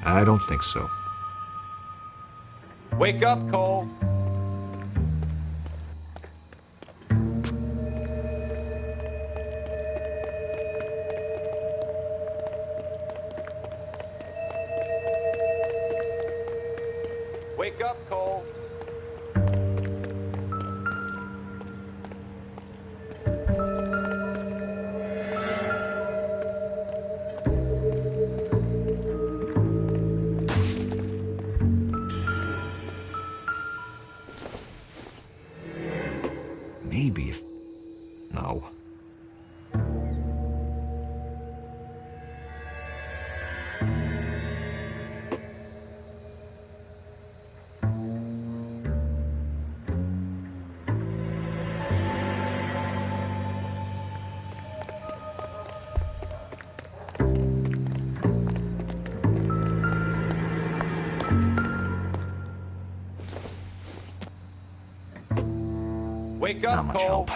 I don't think so. Wake up, Cole. Wake up, Cole. Maybe if... No. Wake Not up, much Cole. help.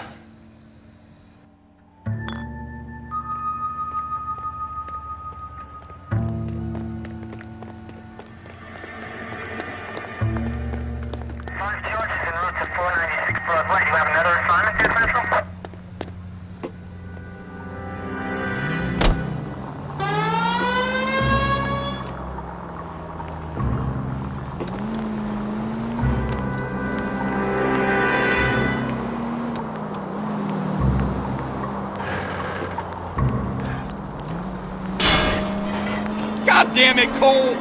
Five George is en route to 496 Broadway. You have another assignment there, Central? God damn it, Cole!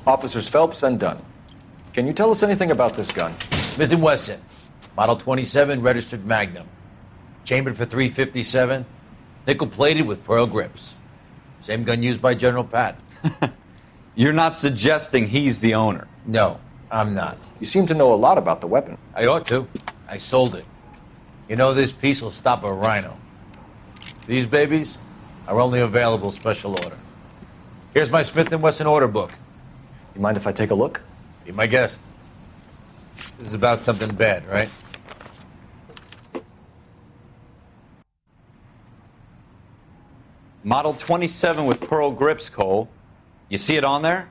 Officers Phelps and Dunn. Can you tell us anything about this gun? Smith & Wesson, Model 27, registered Magnum. Chambered for .357, nickel-plated with pearl grips. Same gun used by General Pat. You're not suggesting he's the owner. No, I'm not. You seem to know a lot about the weapon. I ought to. I sold it. You know, this piece will stop a rhino. These babies are only available special order. Here's my Smith & Wesson order book. You mind if I take a look? Be my guest. This is about something bad, right? Model 27 with pearl grips, Cole. You see it on there?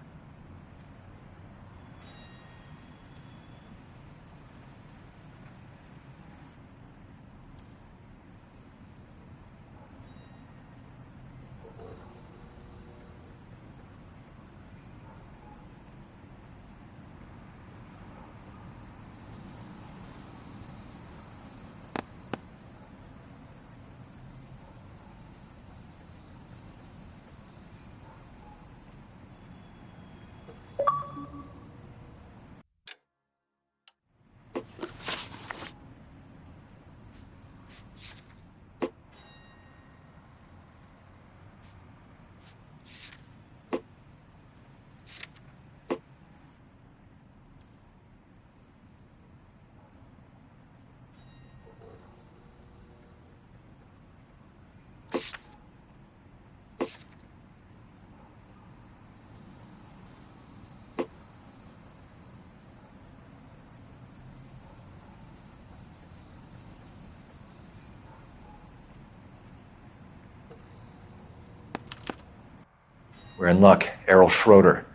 We're in luck. Errol Schroeder,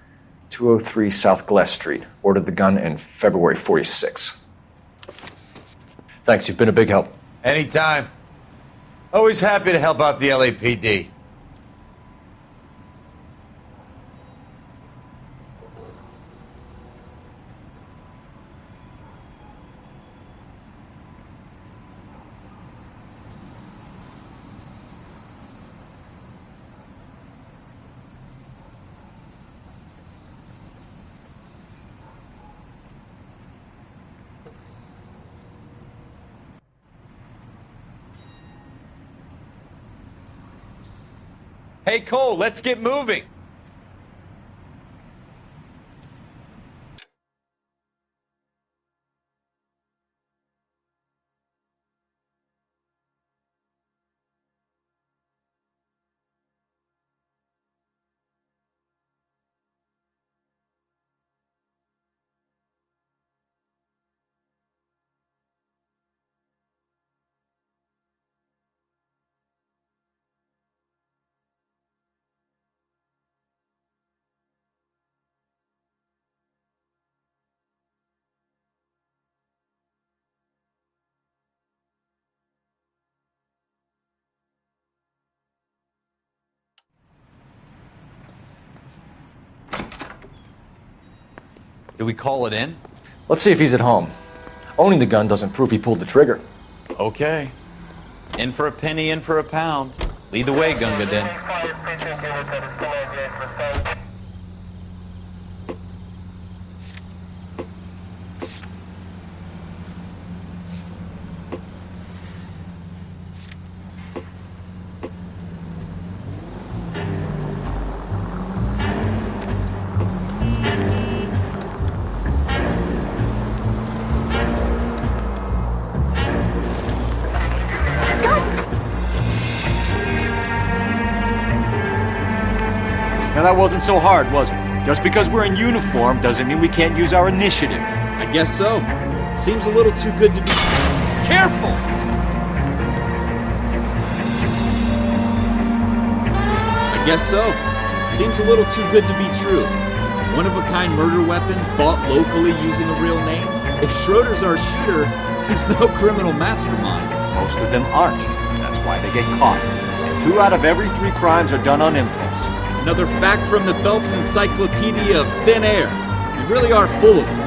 203 South Glass Street. Ordered the gun in February '46. Thanks, you've been a big help. Anytime. Always happy to help out the LAPD. Hey, Cole, let's get moving. Do we call it in? Let's see if he's at home. Owning the gun doesn't prove he pulled the trigger. Okay. In for a penny, in for a pound. Lead the way, Gunga Din. Now that wasn't so hard, was it? Just because we're in uniform doesn't mean we can't use our initiative. I guess so. Seems a little too good to be... Careful! I guess so. Seems a little too good to be true. One-of-a-kind murder weapon bought locally using a real name? If Schroeder's our shooter, he's no criminal mastermind. Most of them aren't. That's why they get caught. And 2 out of every 3 crimes are done on impulse. Another fact from the Phelps Encyclopedia of Thin Air. You really are full of it.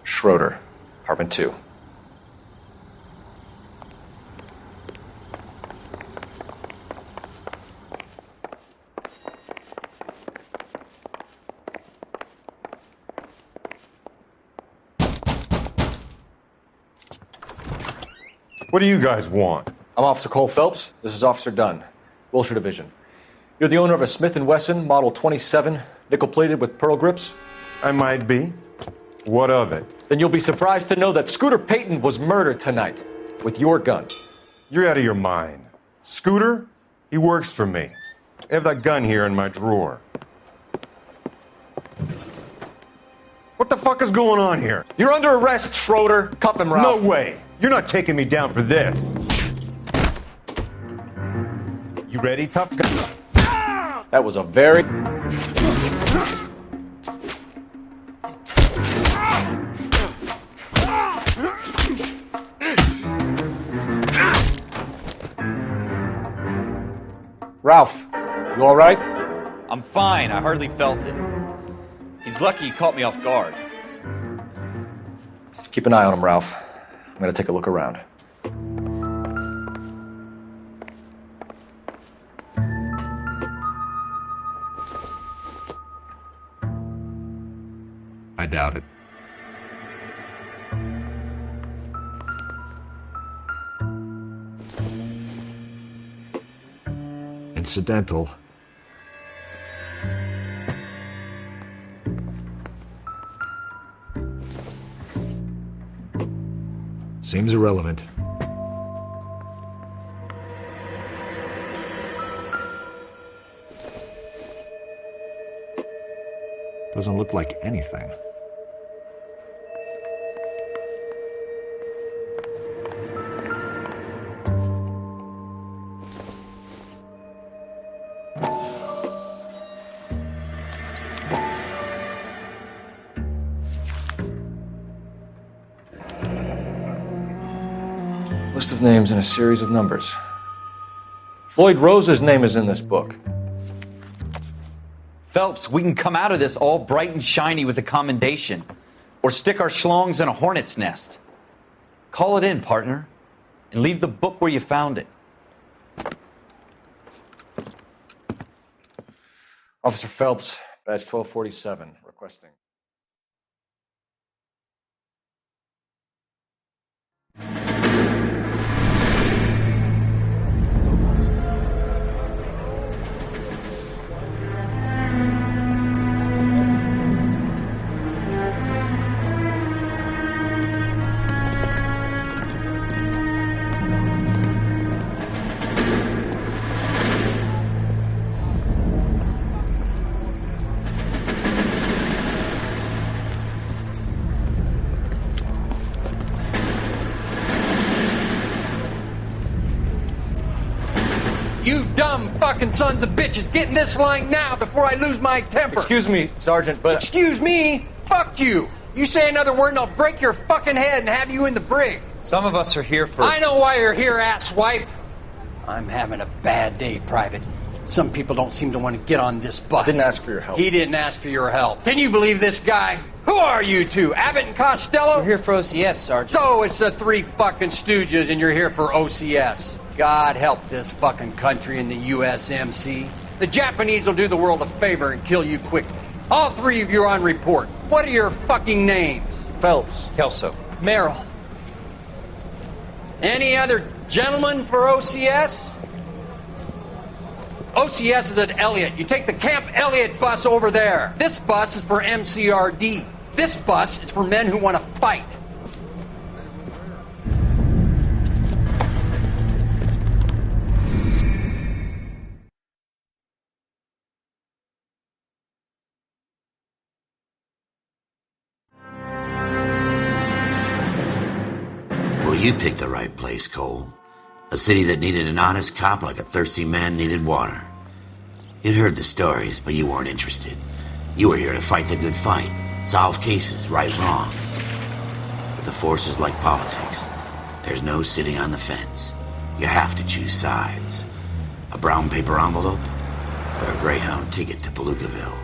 Schroeder, apartment 2. What do you guys want? I'm Officer Cole Phelps. This is Officer Dunn, Wilshire Division. You're the owner of a Smith & Wesson Model 27, nickel-plated with pearl grips? I might be. What of it? Then you'll be surprised to know that Scooter Payton was murdered tonight with your gun. You're out of your mind. Scooter? He works for me. I have that gun here in my drawer. What the fuck is going on here? You're under arrest, Schroeder. Cuff him, Ralph. No way. You're not taking me down for this. You ready, tough guy? That was a very... Ralph, you all right? I'm fine. I hardly felt it. He's lucky he caught me off guard. Keep an eye on him, Ralph. I'm gonna take a look around. I doubt it. Incidental. Seems irrelevant. Doesn't look like anything. of names and a series of numbers. Floyd Rose's name is in this book. Phelps, we can come out of this all bright and shiny with a commendation. Or stick our schlongs in a hornet's nest. Call it in, partner. And leave the book where you found it. Officer Phelps, badge 1247, requesting. You dumb fucking sons of bitches, get in this line now before I lose my temper. Excuse me, Sergeant, but... Excuse me? Fuck you. You say another word and I'll break your fucking head and have you in the brig. Some of us are here for... I know why you're here, asswipe. I'm having a bad day, Private. Some people don't seem to want to get on this bus. Didn't ask for your help. He didn't ask for your help. Can you believe this guy? Who are you two? Abbott and Costello? We're here for OCS, Sergeant. So it's the three fucking stooges and you're here for OCS. God help this fucking country and the USMC. The Japanese will do the world a favor and kill you quickly. All three of you are on report. What are your fucking names? Phelps. Kelso. Merrill. Any other gentlemen for OCS? OCS is at Elliott. You take the Camp Elliott bus over there. This bus is for MCRD. This bus is for men who want to fight. Well, you picked the right place, Cole. A city that needed an honest cop like a thirsty man needed water. You'd heard the stories, but you weren't interested. You were here to fight the good fight, solve cases, right wrongs. But the force is like politics. There's no sitting on the fence. You have to choose sides. A brown paper envelope or a Greyhound ticket to Palookaville.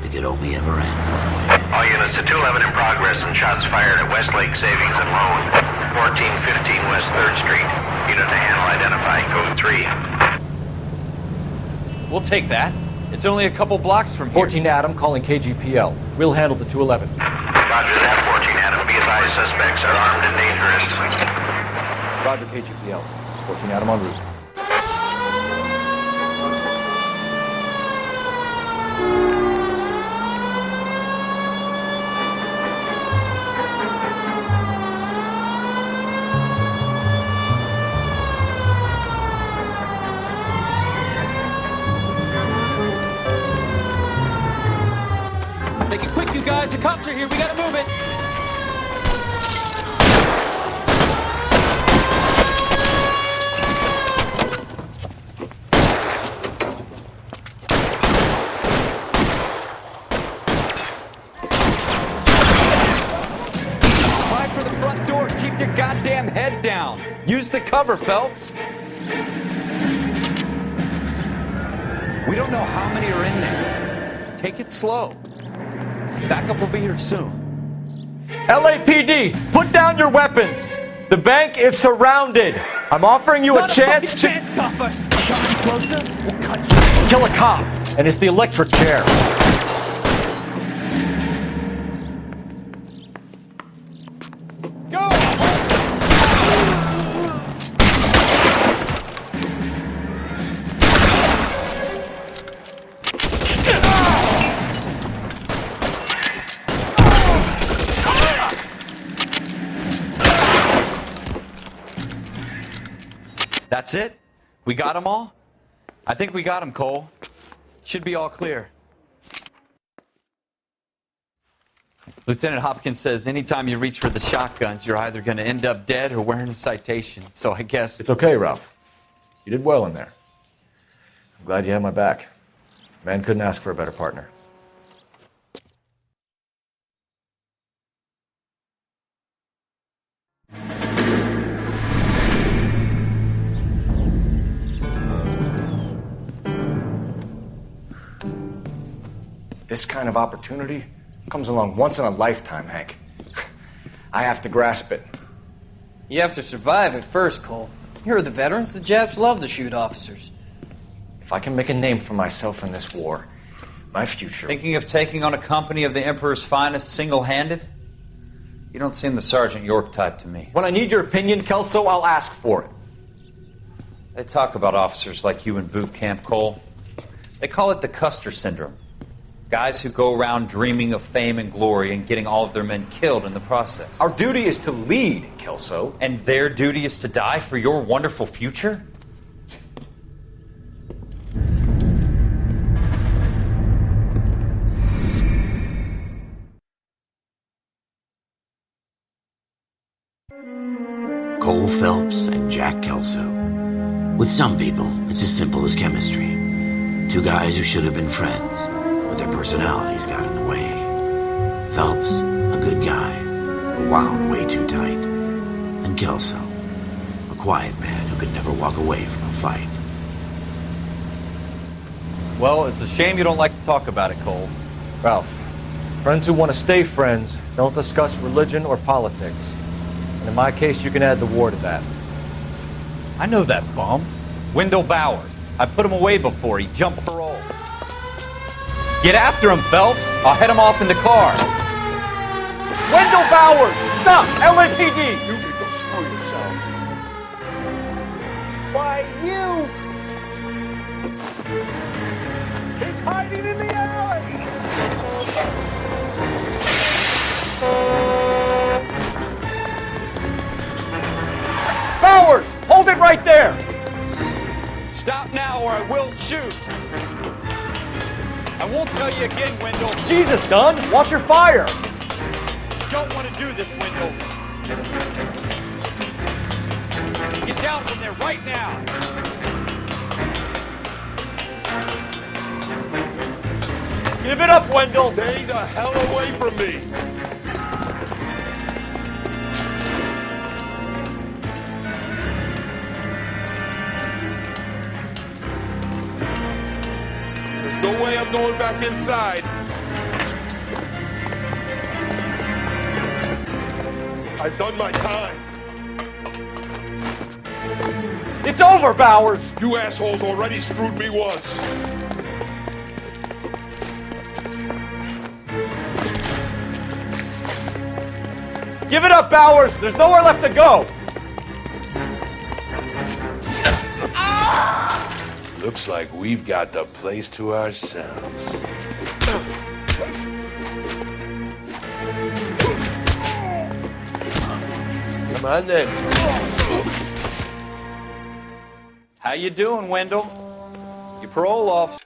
It could only ever end one way. All units to 211 in progress and shots fired at Westlake Savings and Loan, 1415 West 3rd Street. Unit to handle identifying code 3. We'll take that. It's only a couple blocks from here. 14 Adam calling KGPL. We'll handle the 211. Roger that, 14 Adam. Be advised, suspects are armed and dangerous. Roger, KGPL. 14 Adam en route. Make it quick, you guys. The cops are here. We gotta move it. Try for the front door. Keep your goddamn head down. Use the cover, Phelps. We don't know how many are in there. Take it slow. Backup will be here soon. LAPD, put down your weapons. The bank is surrounded. I'm offering you a chance to copper. Come closer. We'll cut you. kill a cop, and it's the electric chair. Go! That's it? We got them all? I think we got them, Cole. Should be all clear. Lieutenant Hopkins says anytime you reach for the shotguns, you're either going to end up dead or wearing a citation. So I guess... It's okay, Ralph. You did well in there. I'm glad you had my back. Man couldn't ask for a better partner. This kind of opportunity comes along once in a lifetime, Hank. I have to grasp it. You have to survive at first, Cole. You're the veterans. The Japs love to shoot officers. If I can make a name for myself in this war, my future... Thinking of taking on a company of the Emperor's finest single-handed? You don't seem the Sergeant York type to me. When I need your opinion, Kelso, I'll ask for it. They talk about officers like you in boot camp, Cole. They call it the Custer syndrome. Guys who go around dreaming of fame and glory and getting all of their men killed in the process. Our duty is to lead, Kelso. And their duty is to die for your wonderful future? Cole Phelps and Jack Kelso. With some people, it's as simple as chemistry. Two guys who should have been friends, but their personalities got in the way. Phelps, a good guy, wound way too tight. And Kelso, a quiet man who could never walk away from a fight. Well, it's a shame you don't like to talk about it, Cole. Ralph, friends who want to stay friends don't discuss religion or politics. And in my case, you can add the war to that. I know that bum. Wendell Bowers. I put him away before he jumped parole. Get after him, Phelps. I'll head him off in the car. Wendell Bowers! Stop! LAPD! You can go screw yourselves. Why, you... He's hiding in the alley! Bowers! Hold it right there! Stop now or I will shoot! I won't tell you again, Wendell. Jesus, Dunn! Watch your fire! Don't want to do this, Wendell. Get down from there right now! Give it up, Wendell! Stay the hell away from me! There's no way I'm going back inside. I've done my time. It's over, Bowers! You assholes already screwed me once. Give it up, Bowers! There's nowhere left to go! Looks like we've got the place to ourselves. Come on then. How you doing, Wendell? Your parole officer.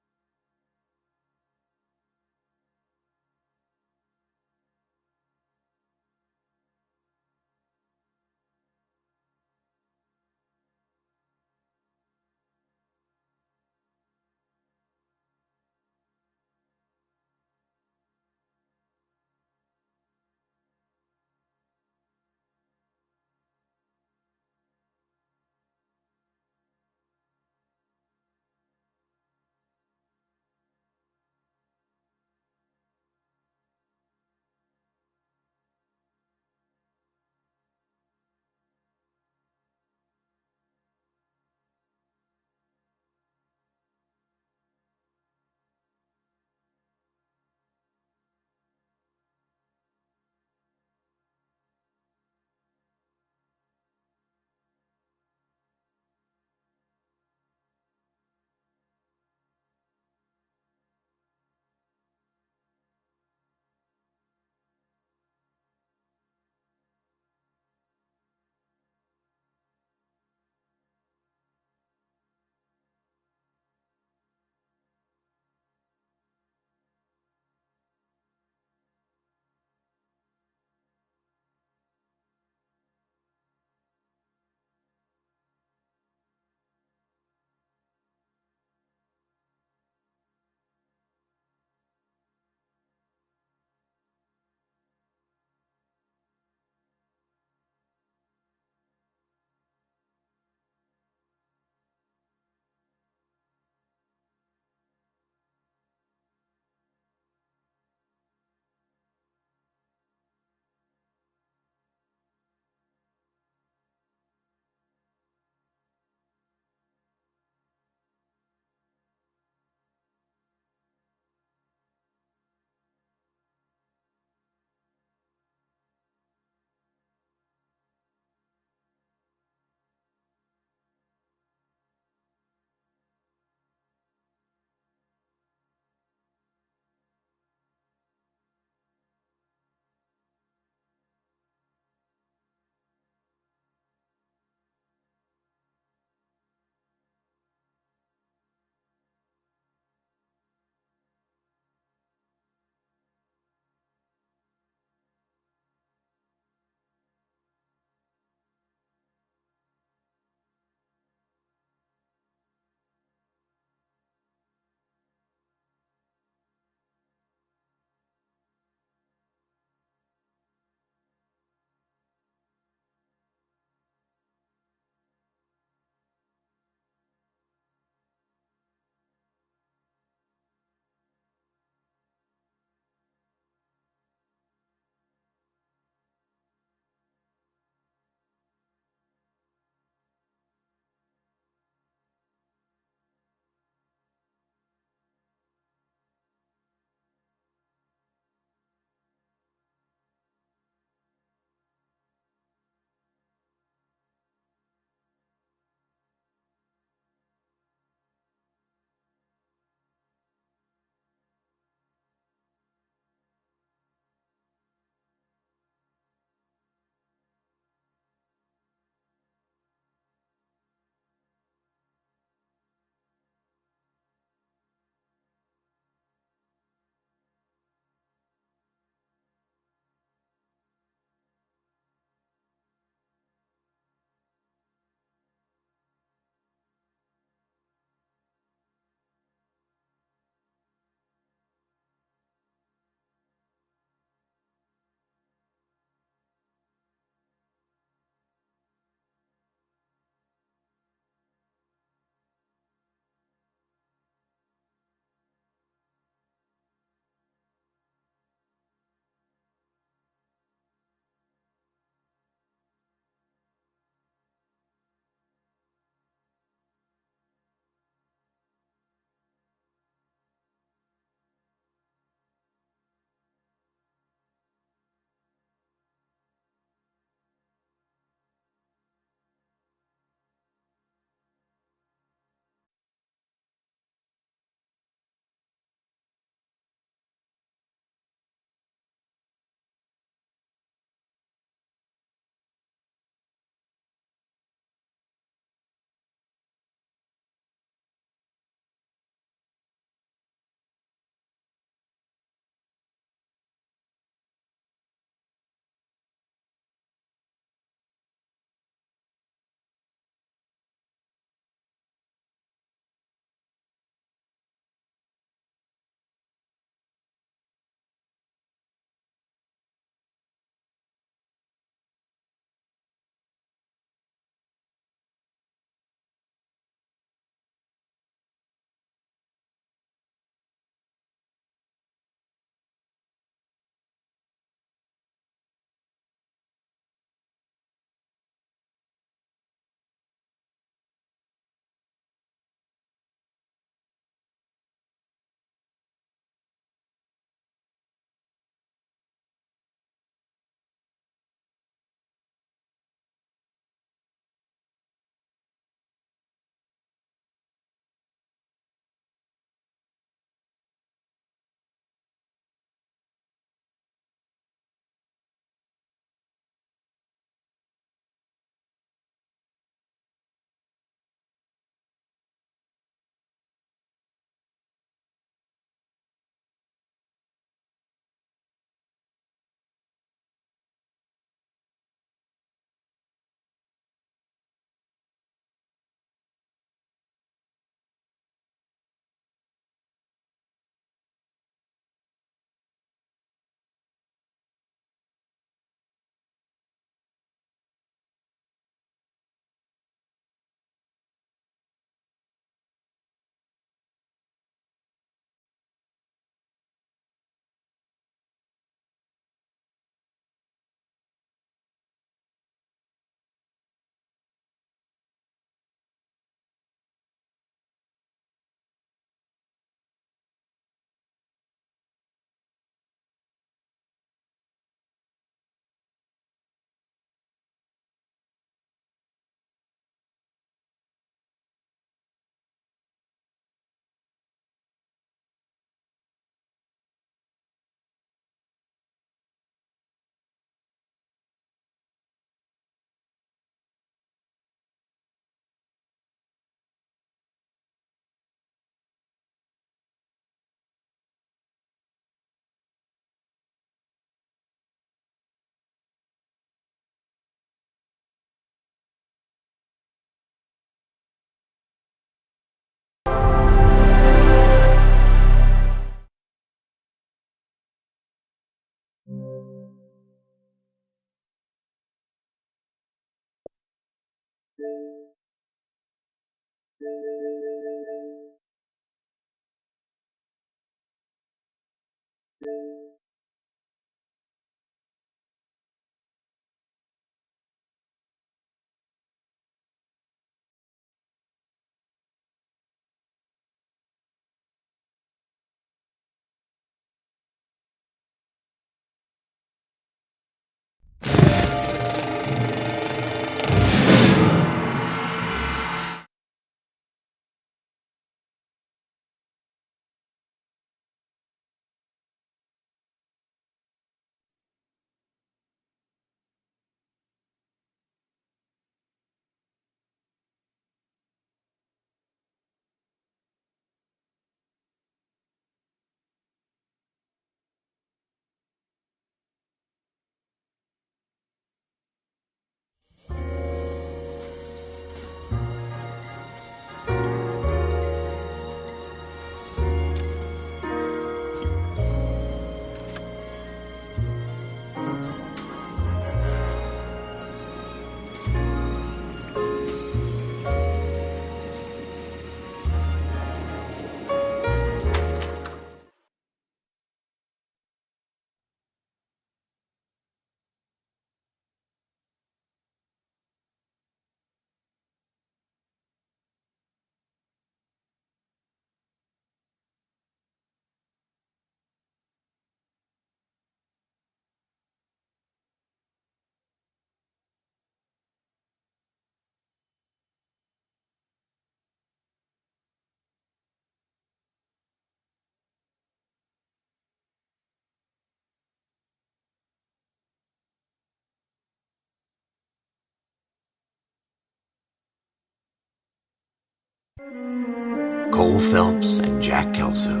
Cole Phelps and Jack Kelso.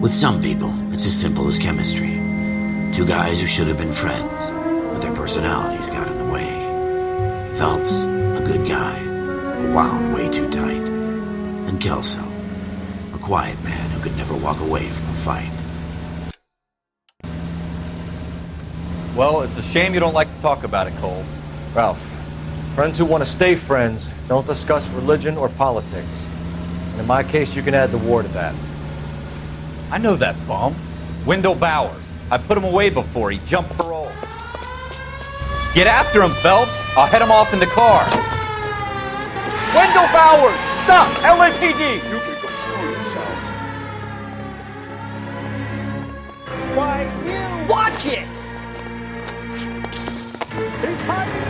With some people, it's as simple as chemistry. Two guys who should have been friends, but their personalities got in the way. Phelps, a good guy, wound way too tight. And Kelso, a quiet man who could never walk away from a fight. Well, it's a shame you don't like to talk about it, Cole. Ralph, friends who want to stay friends don't discuss religion or politics. And in my case, you can add the war to that. I know that bum. Wendell Bowers. I put him away before. He jumped parole. Get after him, Phelps. I'll head him off in the car. Wendell Bowers! Stop! LAPD! You can go screw yourselves. Why, you... Watch it! He's hiding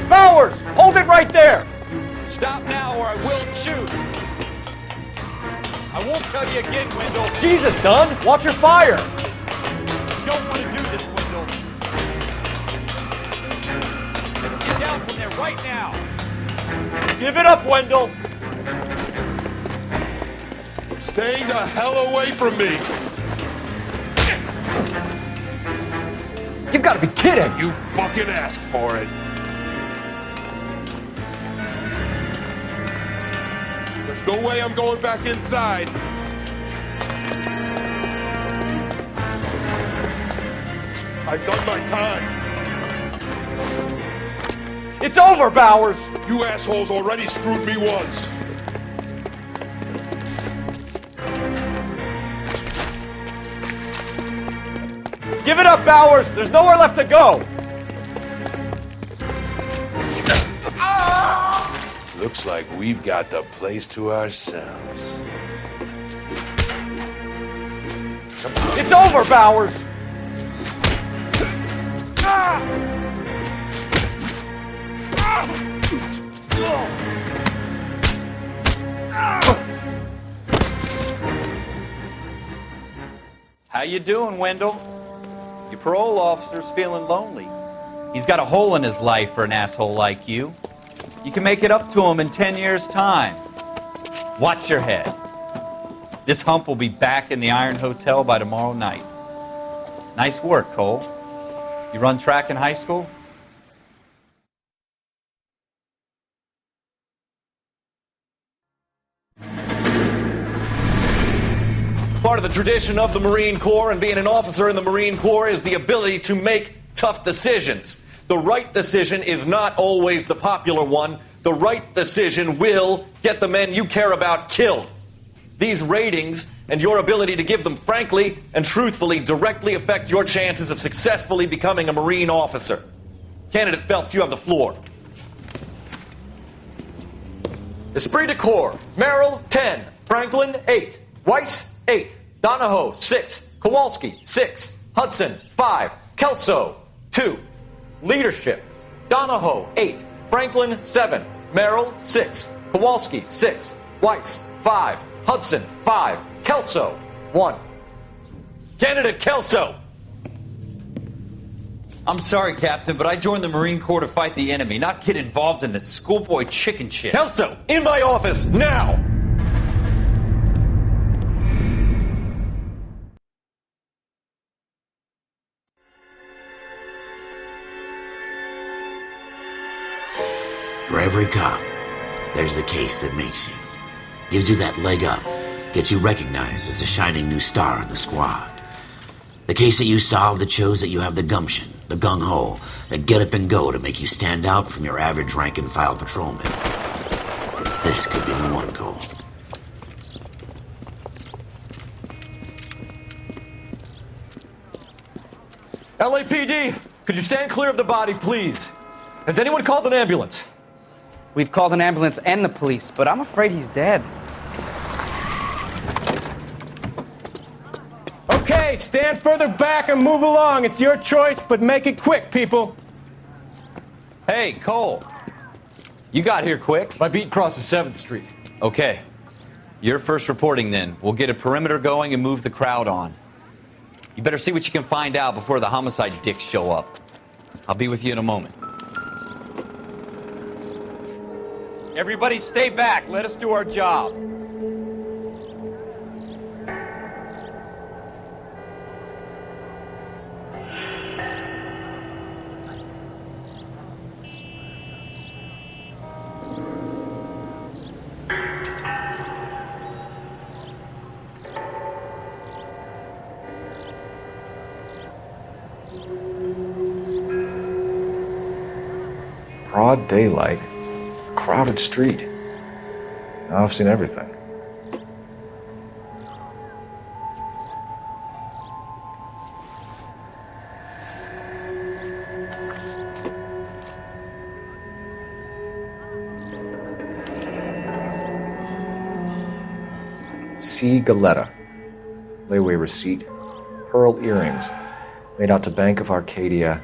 Bowers! Hold it right there! Stop now or I will shoot! I won't tell you again, Wendell. Jesus, Dunn! Watch your fire! You don't want to do this, Wendell. Get down from there right now. Give it up, Wendell! Stay the hell away from me! You've got to be kidding! You fucking asked for it. There's no way I'm going back inside. I've done my time. It's over, Bowers! You assholes already screwed me once. Give it up, Bowers! There's nowhere left to go! Looks like we've got the place to ourselves. It's over, Bowers! How you doing, Wendell? Your parole officer's feeling lonely. He's got a hole in his life for an asshole like you. You can make it up to him in 10 years' time. Watch your head. This hump will be back in the Iron Hotel by tomorrow night. Nice work, Cole. You run track in high school? Part of the tradition of the Marine Corps and being an officer in the Marine Corps is the ability to make tough decisions. The right decision is not always the popular one. The right decision will get the men you care about killed. These ratings and your ability to give them frankly and truthfully directly affect your chances of successfully becoming a Marine officer. Candidate Phelps, you have the floor. Esprit de Corps, Merrill, 10. Franklin, 8. Weiss, 8. Donahoe, 6. Kowalski, 6. Hudson, 5. Kelso, 2. Leadership, Donahoe, 8. Franklin, 7. Merrill, 6. Kowalski, 6. Weiss, 5. Hudson, 5. Kelso, 1. Candidate Kelso! I'm sorry, Captain, but I joined the Marine Corps to fight the enemy, not get involved in this schoolboy chicken shit. Kelso, in my office, now! For every cop, there's the case that makes you. Gives you that leg up. Gets you recognized as the shining new star in the squad. The case that you solve that shows that you have the gumption, the gung-ho, that get up and go to make you stand out from your average rank-and-file patrolman. This could be the one, Cole. LAPD, could you stand clear of the body, please? Has anyone called an ambulance? We've called an ambulance and the police, but I'm afraid he's dead. Okay, stand further back and move along. It's your choice, but make it quick, people. Hey, Cole. You got here quick. My beat crosses 7th Street. Okay. You're first reporting then. We'll get a perimeter going and move the crowd on. You better see what you can find out before the homicide dicks show up. I'll be with you in a moment. Everybody stay back. Let us do our job. Broad daylight, crowded street. Now I've seen everything. C. Galetta. Layaway receipt. Pearl earrings. Made out to Bank of Arcadia.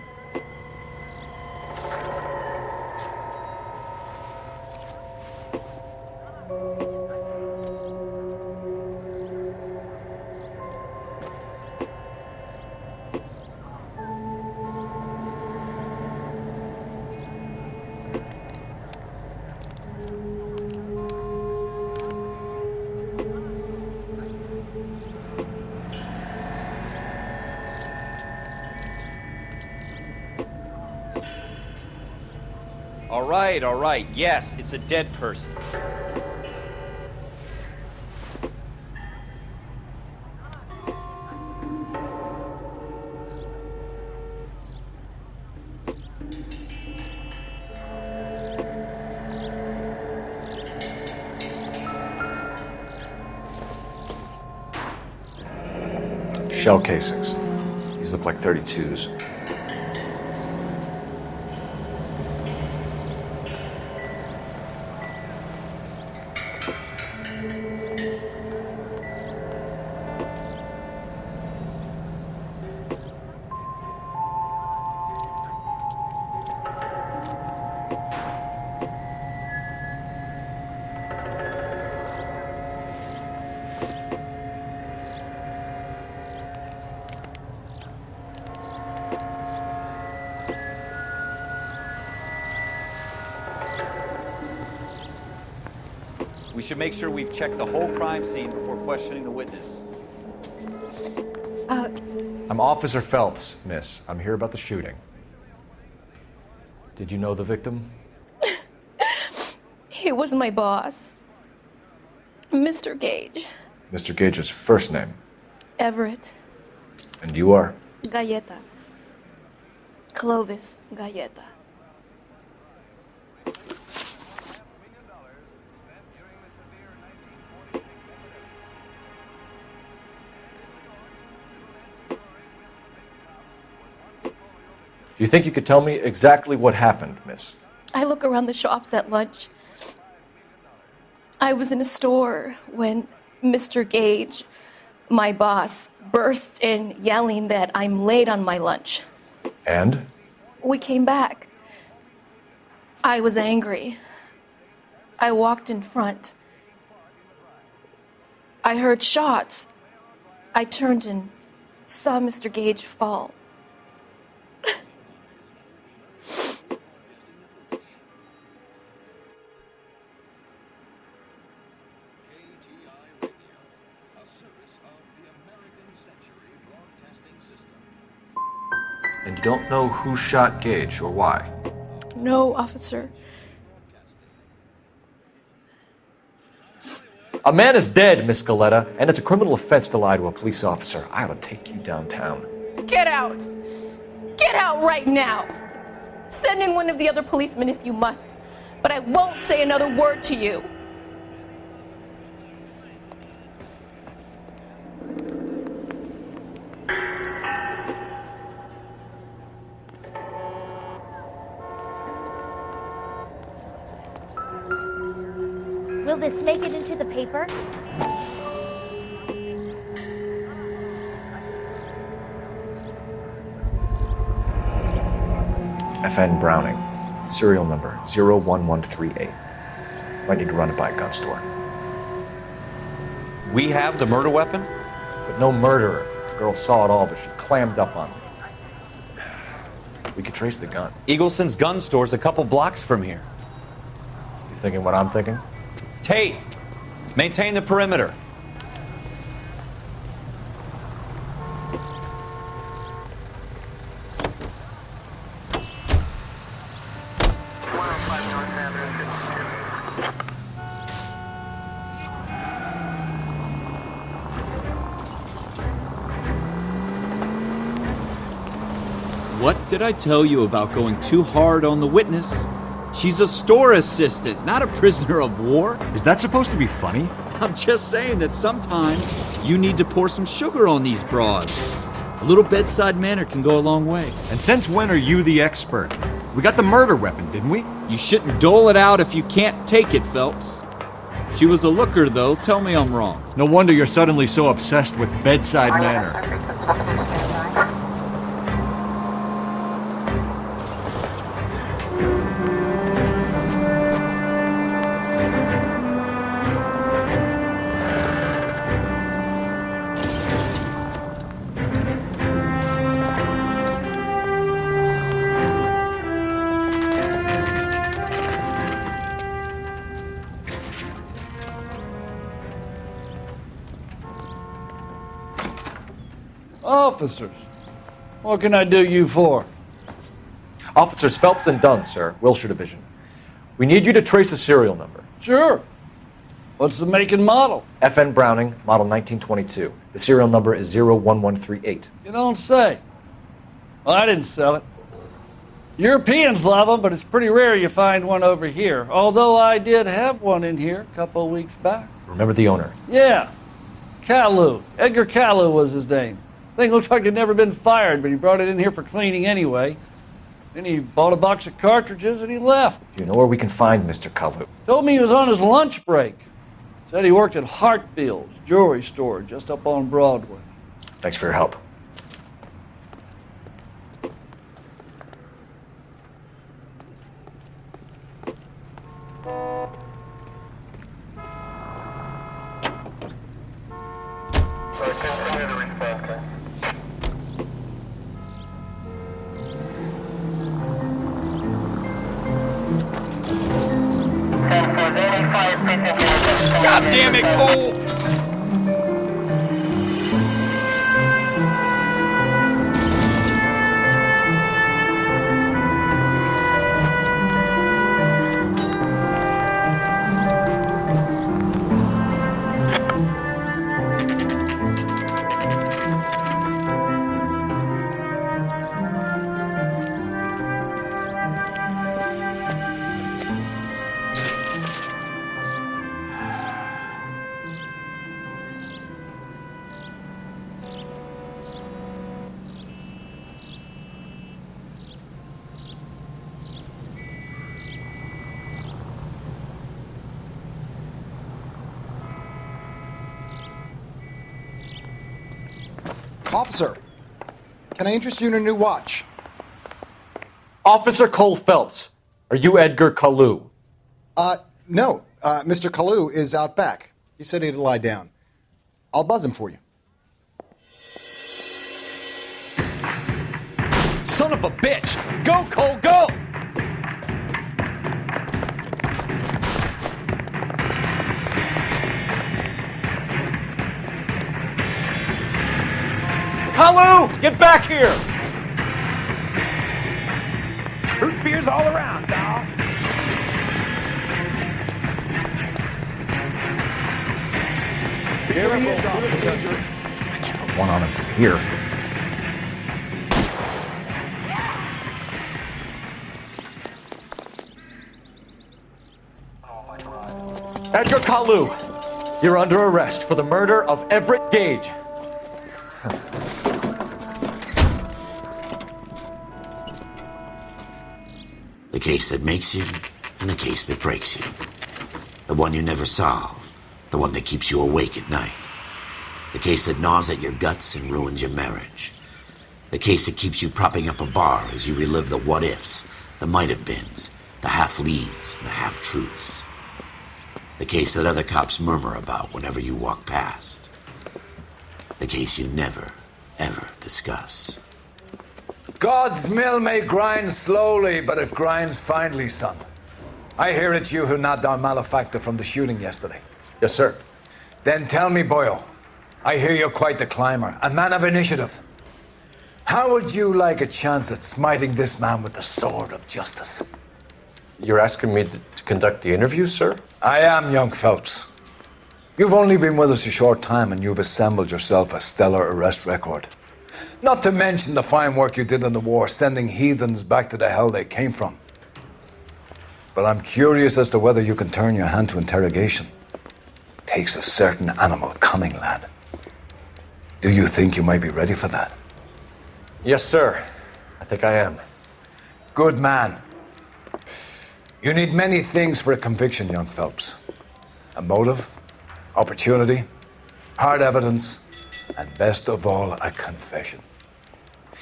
All right. Yes, it's a dead person. Shell casings. These look like 32s. We should make sure we've checked the whole crime scene before questioning the witness. I'm Officer Phelps, miss. I'm here about the shooting. Did you know the victim? He was my boss, Mr. Gage. Mr. Gage's first name. Everett. And you are? Galleta. Clovis Galleta. Do you think you could tell me exactly what happened, miss? I look around the shops at lunch. I was in a store when Mr. Gage, my boss, bursts in yelling that I'm late on my lunch. And? We came back. I was angry. I walked in front. I heard shots. I turned and saw Mr. Gage fall. And you don't know who shot Gage or why? No, officer. A man is dead, Miss Galetta, and it's a criminal offense to lie to a police officer. I ought to take you downtown. Get out! Get out right now! Send in one of the other policemen if you must, but I won't say another word to you. Will this make it into the paper? FN Browning, serial number 01138. Might need to run it by a gun store. We have the murder weapon? But no murderer. Girl saw it all, but she clammed up on me. We could trace the gun. Eagleson's gun store's a couple blocks from here. You thinking what I'm thinking? Tate, maintain the perimeter. What did I tell you about going too hard on the witness? She's a store assistant, not a prisoner of war. Is that supposed to be funny? I'm just saying that sometimes you need to pour some sugar on these broads. A little bedside manner can go a long way. And since when are you the expert? We got the murder weapon, didn't we? You shouldn't dole it out if you can't take it, Phelps. She was a looker, though. Tell me I'm wrong. No wonder you're suddenly so obsessed with bedside manner. Officers, what can I do you for? Officers Phelps and Dunn, sir, Wilshire Division. We need you to trace a serial number. Sure. What's the make and model? FN Browning, model 1922. The serial number is 01138. You don't say. Well, I didn't sell it. Europeans love them, but it's pretty rare you find one over here. Although I did have one in here a couple of weeks back. Remember the owner? Yeah. Kalu. Edgar Kalu was his name. Thing looked like it'd never been fired, but he brought it in here for cleaning anyway. Then he bought a box of cartridges and he left. Do you know where we can find Mr. Kalu? Told me he was on his lunch break. Said he worked at Hartfield's jewelry store just up on Broadway. Thanks for your help. God damn it, Cole! Officer, can I interest you in a new watch? Officer Cole Phelps, are you Edgar Kalu? No. Mr. Kalu is out back. He said he'd lie down. I'll buzz him for you. Son of a bitch! Go, Cole, go! Kalu, get back here! Root beers all around, dog. Here he is, officer. One on him from here. Edgar Kalu, you're under arrest for the murder of Everett Gage. The case that makes you, and the case that breaks you. The one you never solve, the one that keeps you awake at night. The case that gnaws at your guts and ruins your marriage. The case that keeps you propping up a bar as you relive the what-ifs, the might-have-beens, the half-leads, and the half-truths. The case that other cops murmur about whenever you walk past. The case you never, ever discuss. God's mill may grind slowly, but it grinds finely, son. I hear it's you who nabbed our malefactor from the shooting yesterday. Yes, sir. Then tell me, Boyle, I hear you're quite the climber, a man of initiative. How would you like a chance at smiting this man with the sword of justice? You're asking me to conduct the interview, sir? I am, young Phelps. You've only been with us a short time and you've assembled yourself a stellar arrest record. Not to mention the fine work you did in the war, sending heathens back to the hell they came from. But I'm curious as to whether you can turn your hand to interrogation. Takes a certain animal cunning, lad. Do you think you might be ready for that? Yes, sir. I think I am. Good man. You need many things for a conviction, young Phelps. A motive, opportunity, hard evidence, and best of all, a confession.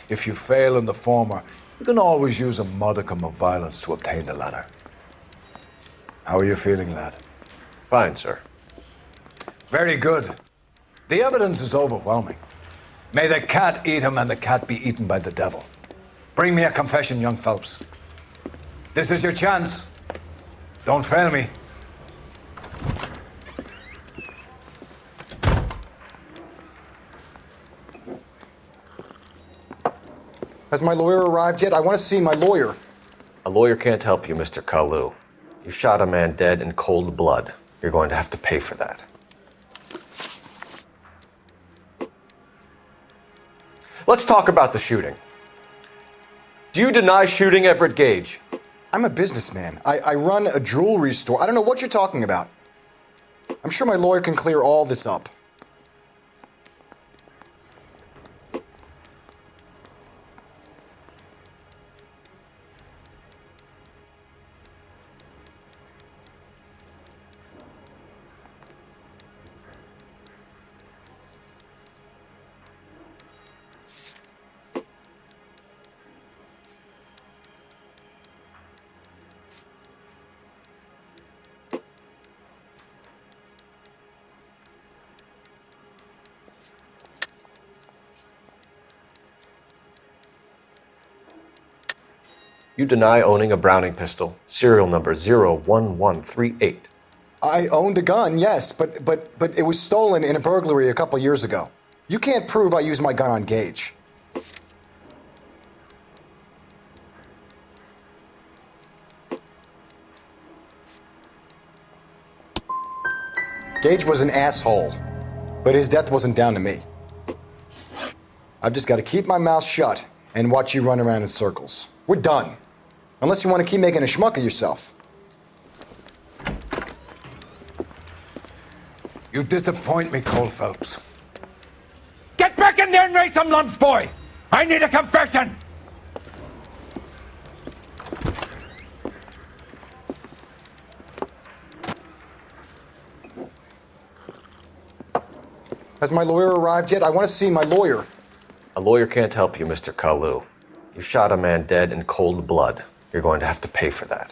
If you fail in the former, you can always use a modicum of violence to obtain the latter. How are you feeling, lad? Fine, sir. Very good. The evidence is overwhelming. May the cat eat him and the cat be eaten by the devil. Bring me a confession, young Phelps. This is your chance. Don't fail me. Has my lawyer arrived yet? I want to see my lawyer. A lawyer can't help you, Mr. Kalu. You shot a man dead in cold blood. You're going to have to pay for that. Let's talk about the shooting. Do you deny shooting Everett Gage? I'm a businessman. I run a jewelry store. I don't know what you're talking about. I'm sure my lawyer can clear all this up. You deny owning a Browning pistol, serial number 01138. I owned a gun, yes, but it was stolen in a burglary a couple years ago. You can't prove I used my gun on Gage. Gage was an asshole, but his death wasn't down to me. I've just got to keep my mouth shut and watch you run around in circles. We're done. Unless you want to keep making a schmuck of yourself. You disappoint me, Cole Phelps. Get back in there and raise some lumps, boy! I need a confession! Has my lawyer arrived yet? I want to see my lawyer. A lawyer can't help you, Mr. Kalu. You shot a man dead in cold blood. You're going to have to pay for that.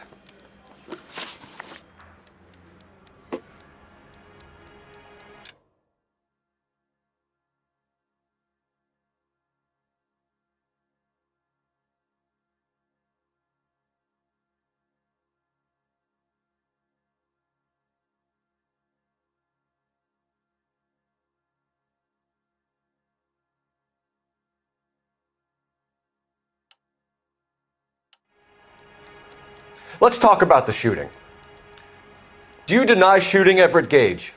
Let's talk about the shooting. Do you deny shooting Everett Gage?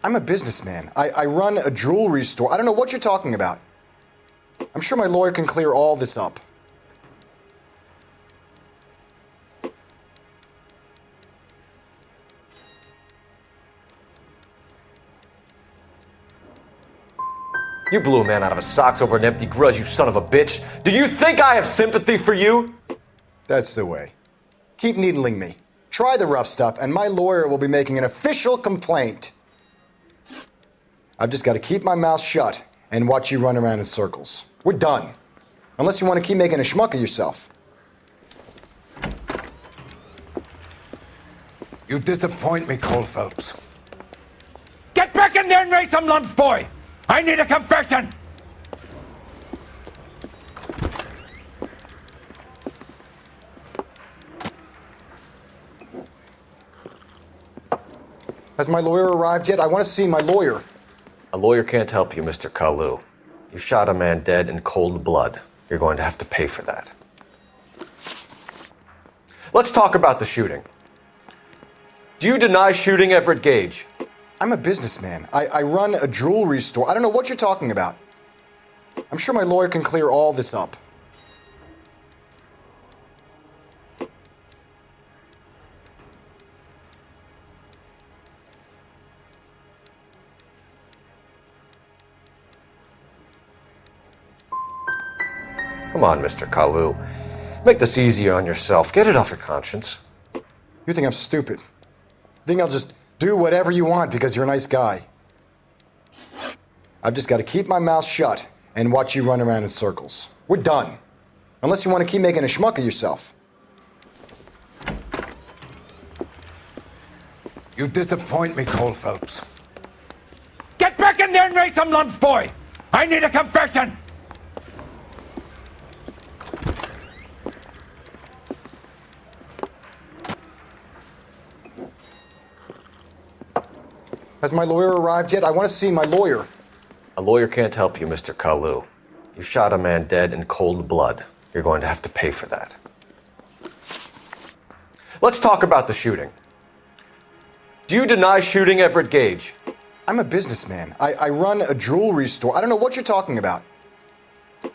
I'm a businessman. I run a jewelry store. I don't know what you're talking about. I'm sure my lawyer can clear all this up. You blew a man out of his socks over an empty grudge, you son of a bitch. Do you think I have sympathy for you? That's the way. Keep needling me. Try the rough stuff, and my lawyer will be making an official complaint. I've just got to keep my mouth shut and watch you run around in circles. We're done. Unless you want to keep making a schmuck of yourself. You disappoint me, Cole Phelps. Get back in there and raise some lumps, boy! I need a confession! Has my lawyer arrived yet? I want to see my lawyer. A lawyer can't help you, Mr. Kalu. You shot a man dead in cold blood. You're going to have to pay for that. Let's talk about the shooting. Do you deny shooting Everett Gage? I'm a businessman. I run a jewelry store. I don't know what you're talking about. I'm sure my lawyer can clear all this up. Come on, Mr. Kalu. Make this easier on yourself. Get it off your conscience. You think I'm stupid? You think I'll just do whatever you want because you're a nice guy? I've just got to keep my mouth shut and watch you run around in circles. We're done. Unless you want to keep making a schmuck of yourself. You disappoint me, Cole Phelps. Get back in there and raise some lumps, boy! I need a confession! Has my lawyer arrived yet? I want to see my lawyer. A lawyer can't help you, Mr. Kalu. You shot a man dead in cold blood. You're going to have to pay for that. Let's talk about the shooting. Do you deny shooting Everett Gage? I'm a businessman. I run a jewelry store. I don't know what you're talking about.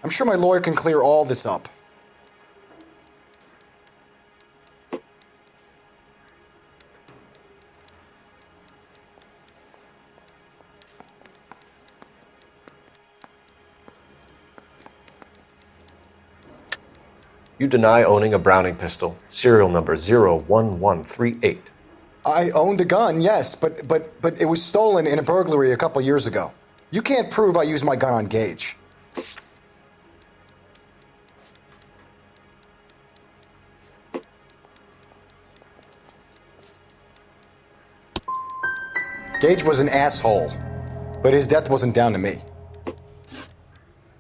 I'm sure my lawyer can clear all this up. You deny owning a Browning pistol, serial number 01138. I owned a gun, yes, but it was stolen in a burglary a couple years ago. You can't prove I used my gun on Gage. Gage was an asshole, but his death wasn't down to me.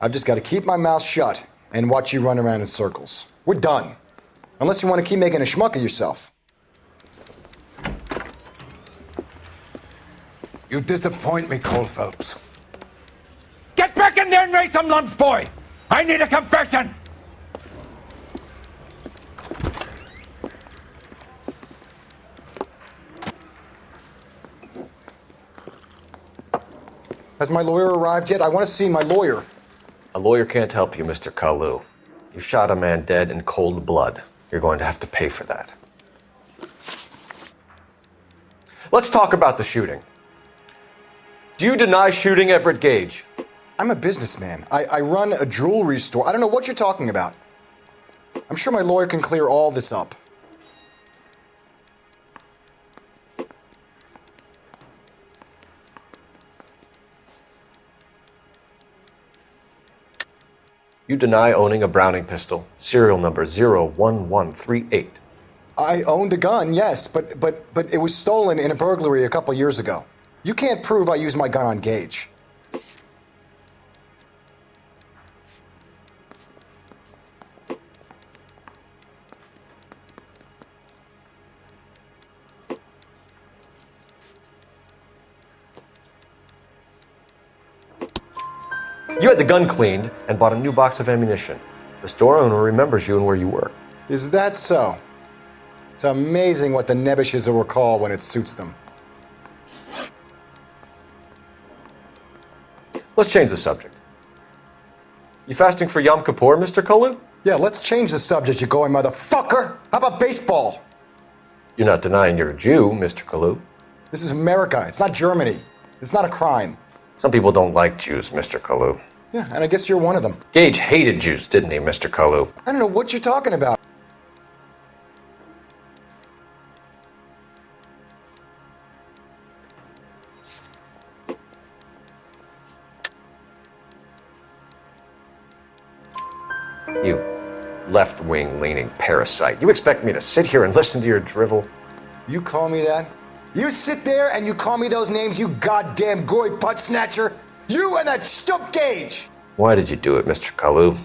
I've just got to keep my mouth shut and watch you run around in circles. We're done. Unless you want to keep making a schmuck of yourself. You disappoint me, Cole Phelps. Get back in there and raise some lumps, boy! I need a confession! Has my lawyer arrived yet? I want to see my lawyer. A lawyer can't help you, Mr. Kalu. You shot a man dead in cold blood. You're going to have to pay for that. Let's talk about the shooting. Do you deny shooting Everett Gage? I'm a businessman. I run a jewelry store. I don't know what you're talking about. I'm sure my lawyer can clear all this up. You deny owning a Browning pistol, serial number 01138. I owned a gun, yes, but it was stolen in a burglary a couple years ago. You can't prove I used my gun on Gage. You had the gun cleaned and bought a new box of ammunition. The store owner remembers you and where you were. Is that so? It's amazing what the Nebbishes will recall when it suits them. Let's change the subject. You fasting for Yom Kippur, Mr. Kalu? Yeah, let's change the subject, you going motherfucker. How about baseball? You're not denying you're a Jew, Mr. Kalu. This is America. It's not Germany. It's not a crime. Some people don't like Jews, Mr. Kalu. Yeah, and I guess you're one of them. Gage hated Jews, didn't he, Mr. Kalu? I don't know what you're talking about. You left-wing leaning parasite. You expect me to sit here and listen to your drivel? You call me that? You sit there and you call me those names, you goddamn goy putt snatcher? You and that stump Gage! Why did you do it, Mr. Kalu?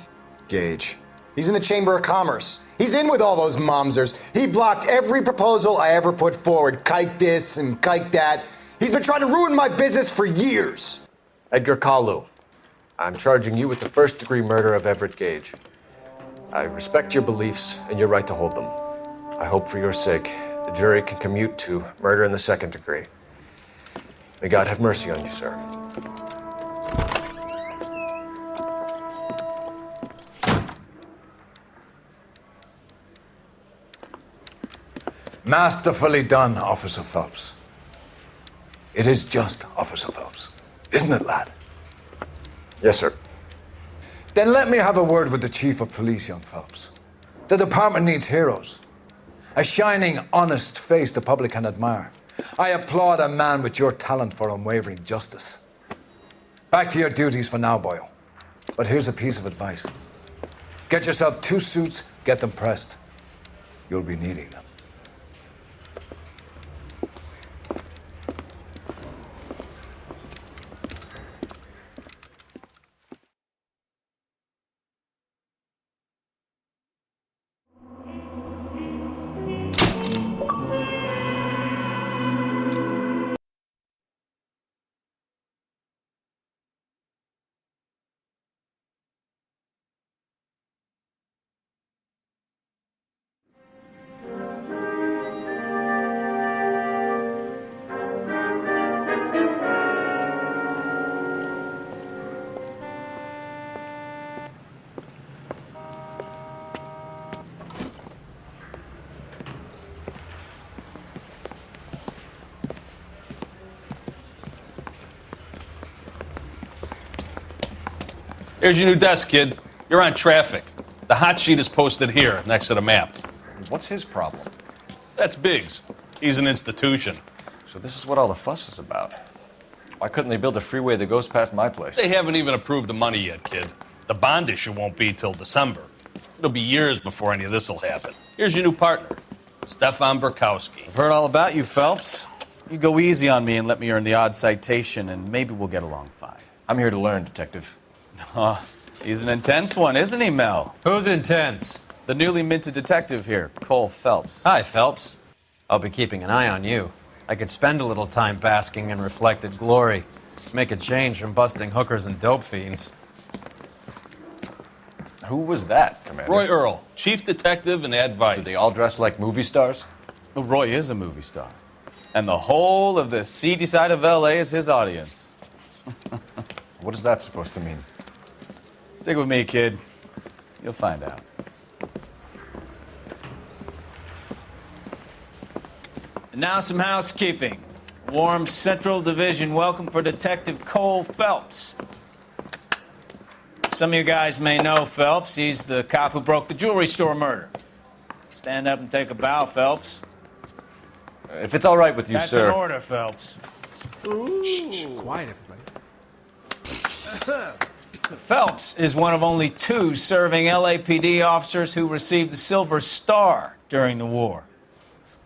Gage. He's in the Chamber of Commerce. He's in with all those momsers. He blocked every proposal I ever put forward. Kike this and kike that. He's been trying to ruin my business for years. Edgar Kalu, I'm charging you with the first-degree murder of Everett Gage. I respect your beliefs and your right to hold them. I hope for your sake the jury can commute to murder in the second degree. May God have mercy on you, sir. Masterfully done, Officer Phelps. It is just, Officer Phelps. Isn't it, lad? Yes, sir. Then let me have a word with the Chief of Police, young Phelps. The department needs heroes. A shining, honest face the public can admire. I applaud a man with your talent for unwavering justice. Back to your duties for now, boyo. But here's a piece of advice. Get yourself 2 suits, get them pressed. You'll be needing them. Here's your new desk, kid. You're on traffic. The hot sheet is posted here, next to the map. What's his problem? That's Biggs. He's an institution. So this is what all the fuss is about. Why couldn't they build a freeway that goes past my place? They haven't even approved the money yet, kid. The bond issue won't be till December. It'll be years before any of this will happen. Here's your new partner, Stefan Burkowski. I've heard all about you, Phelps. You go easy on me and let me earn the odd citation, and maybe we'll get along fine. I'm here to learn, Detective. He's an intense one, isn't he, Mel? Who's intense? The newly minted detective here, Cole Phelps. Hi, Phelps. I'll be keeping an eye on you. I could spend a little time basking in reflected glory. Make a change from busting hookers and dope fiends. Who was that, Commander? Roy Earl, chief detective and advice. Do they all dress like movie stars? Well, Roy is a movie star. And the whole of the seedy side of L.A. is his audience. What is that supposed to mean? Stick with me, kid. You'll find out. And now some housekeeping. Warm Central Division welcome for Detective Cole Phelps. Some of you guys may know Phelps. He's the cop who broke the jewelry store murder. Stand up and take a bow, Phelps. If it's all right with you, That's sir. That's an order, Phelps. Shh, quiet, everybody. Phelps is one of only 2 serving LAPD officers who received the Silver Star during the war.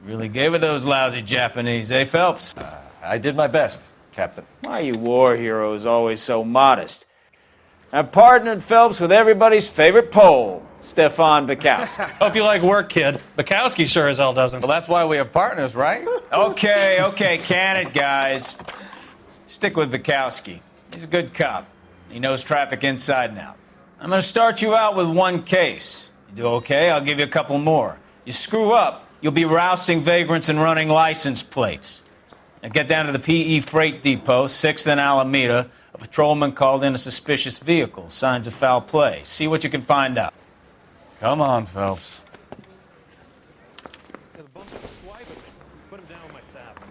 Really gave it those lousy Japanese, eh, Phelps? I did my best, Captain. Why are you war heroes always so modest? I've partnered Phelps with everybody's favorite Pole, Stefan Burkowski. Hope you like work, kid. Bukowski sure as hell doesn't. Well, that's why we have partners, right? Okay, can it, guys. Stick with Bukowski. He's a good cop. He knows traffic inside and out. I'm going to start you out with 1 case. You do okay, I'll give you a couple more. You screw up, you'll be rousting vagrants and running license plates. Now get down to the PE Freight Depot, 6th and Alameda. A patrolman called in a suspicious vehicle. Signs of foul play. See what you can find out. Come on, Phelps. Put him down with my saddle.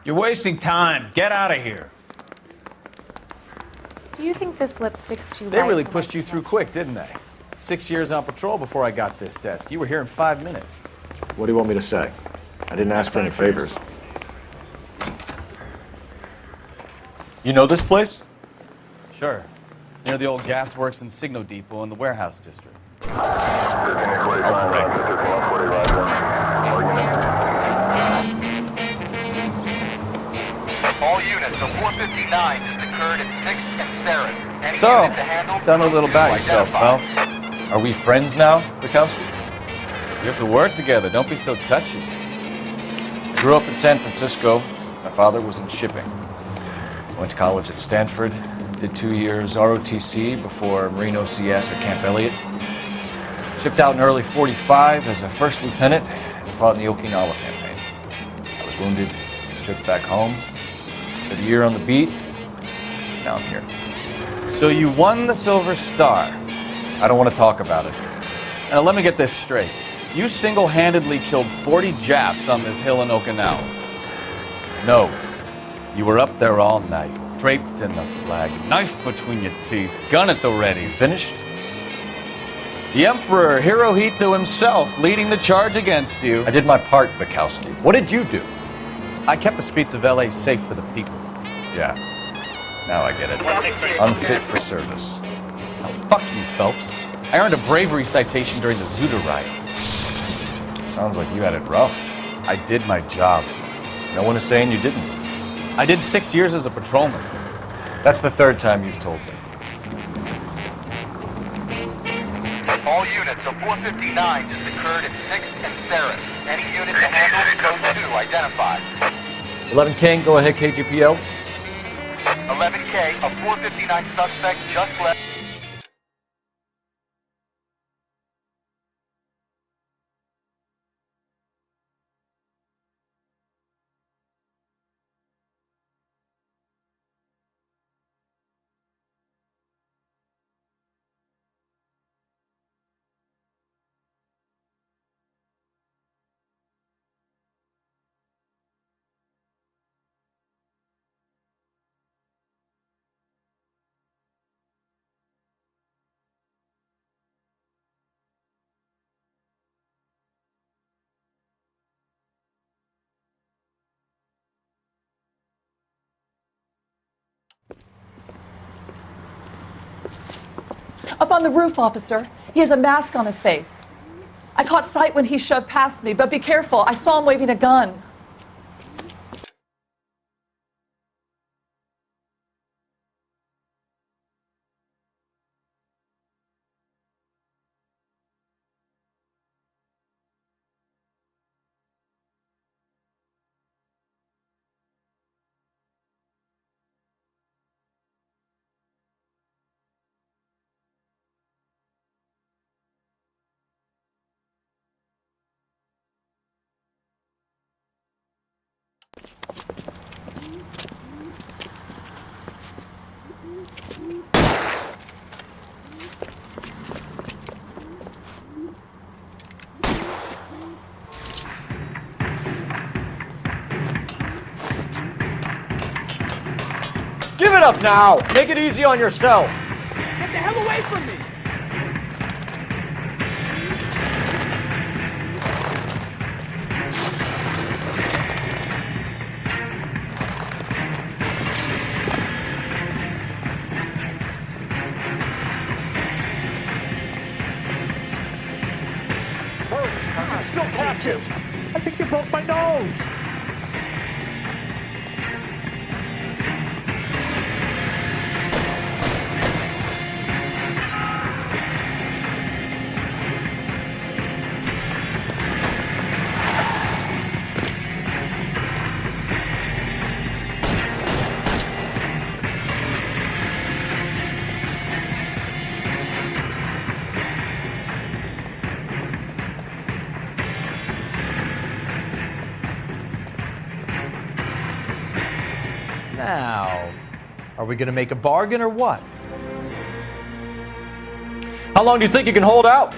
You're wasting time. Get out of here. Do you think this lipstick's too They light really for my pushed you through quick, didn't they? 6 years on patrol before I got this desk. You were here in 5 minutes. What do you want me to say? I didn't ask for any favors. You know this place? Sure. Near the old gasworks and Signo Depot in the warehouse district. All correct. a 459 just occurred at 6th and Sarah's. Any So, unit to handle, tell me a little code about 2 yourself, identified. Phelps. Are we friends now, Bukowski? We have to work together. Don't be so touchy. I grew up in San Francisco. My father was in shipping. Went to college at Stanford. Did 2 years ROTC before Marine OCS at Camp Elliott. Shipped out in early '45 as a first lieutenant and fought in the Okinawa campaign. I was wounded, shipped back home. Did a year on the beat. Now I'm here. So you won the Silver Star. I don't want to talk about it. Now let me get this straight. You single-handedly killed 40 Japs on this hill in Okinawa. No. You were up there all night, draped in the flag, knife between your teeth, gun at the ready. Finished? The Emperor Hirohito himself leading the charge against you. I did my part, Bukowski. What did you do? I kept the streets of L.A. safe for the people. Yeah. Now I get it. Unfit for service. Oh, fuck you, Phelps. I earned a bravery citation during the Zuda riots. Sounds like you had it rough. I did my job. No one is saying you didn't. I did 6 years as a patrolman. That's the third time you've told me. All units, a 459 just occurred at 6th and Sarah's. Any unit to handle, code 2 identified. 11K, go ahead, KGPL. 11K, a 459 suspect just left. Up on the roof, officer. He has a mask on his face. I caught sight when he shoved past me, but be careful. I saw him waving a gun. Give it up now! Make it easy on yourself! Get the hell away from me! I'm still captive. I think you broke my nose. Now, are we going to make a bargain or what? How long do you think you can hold out?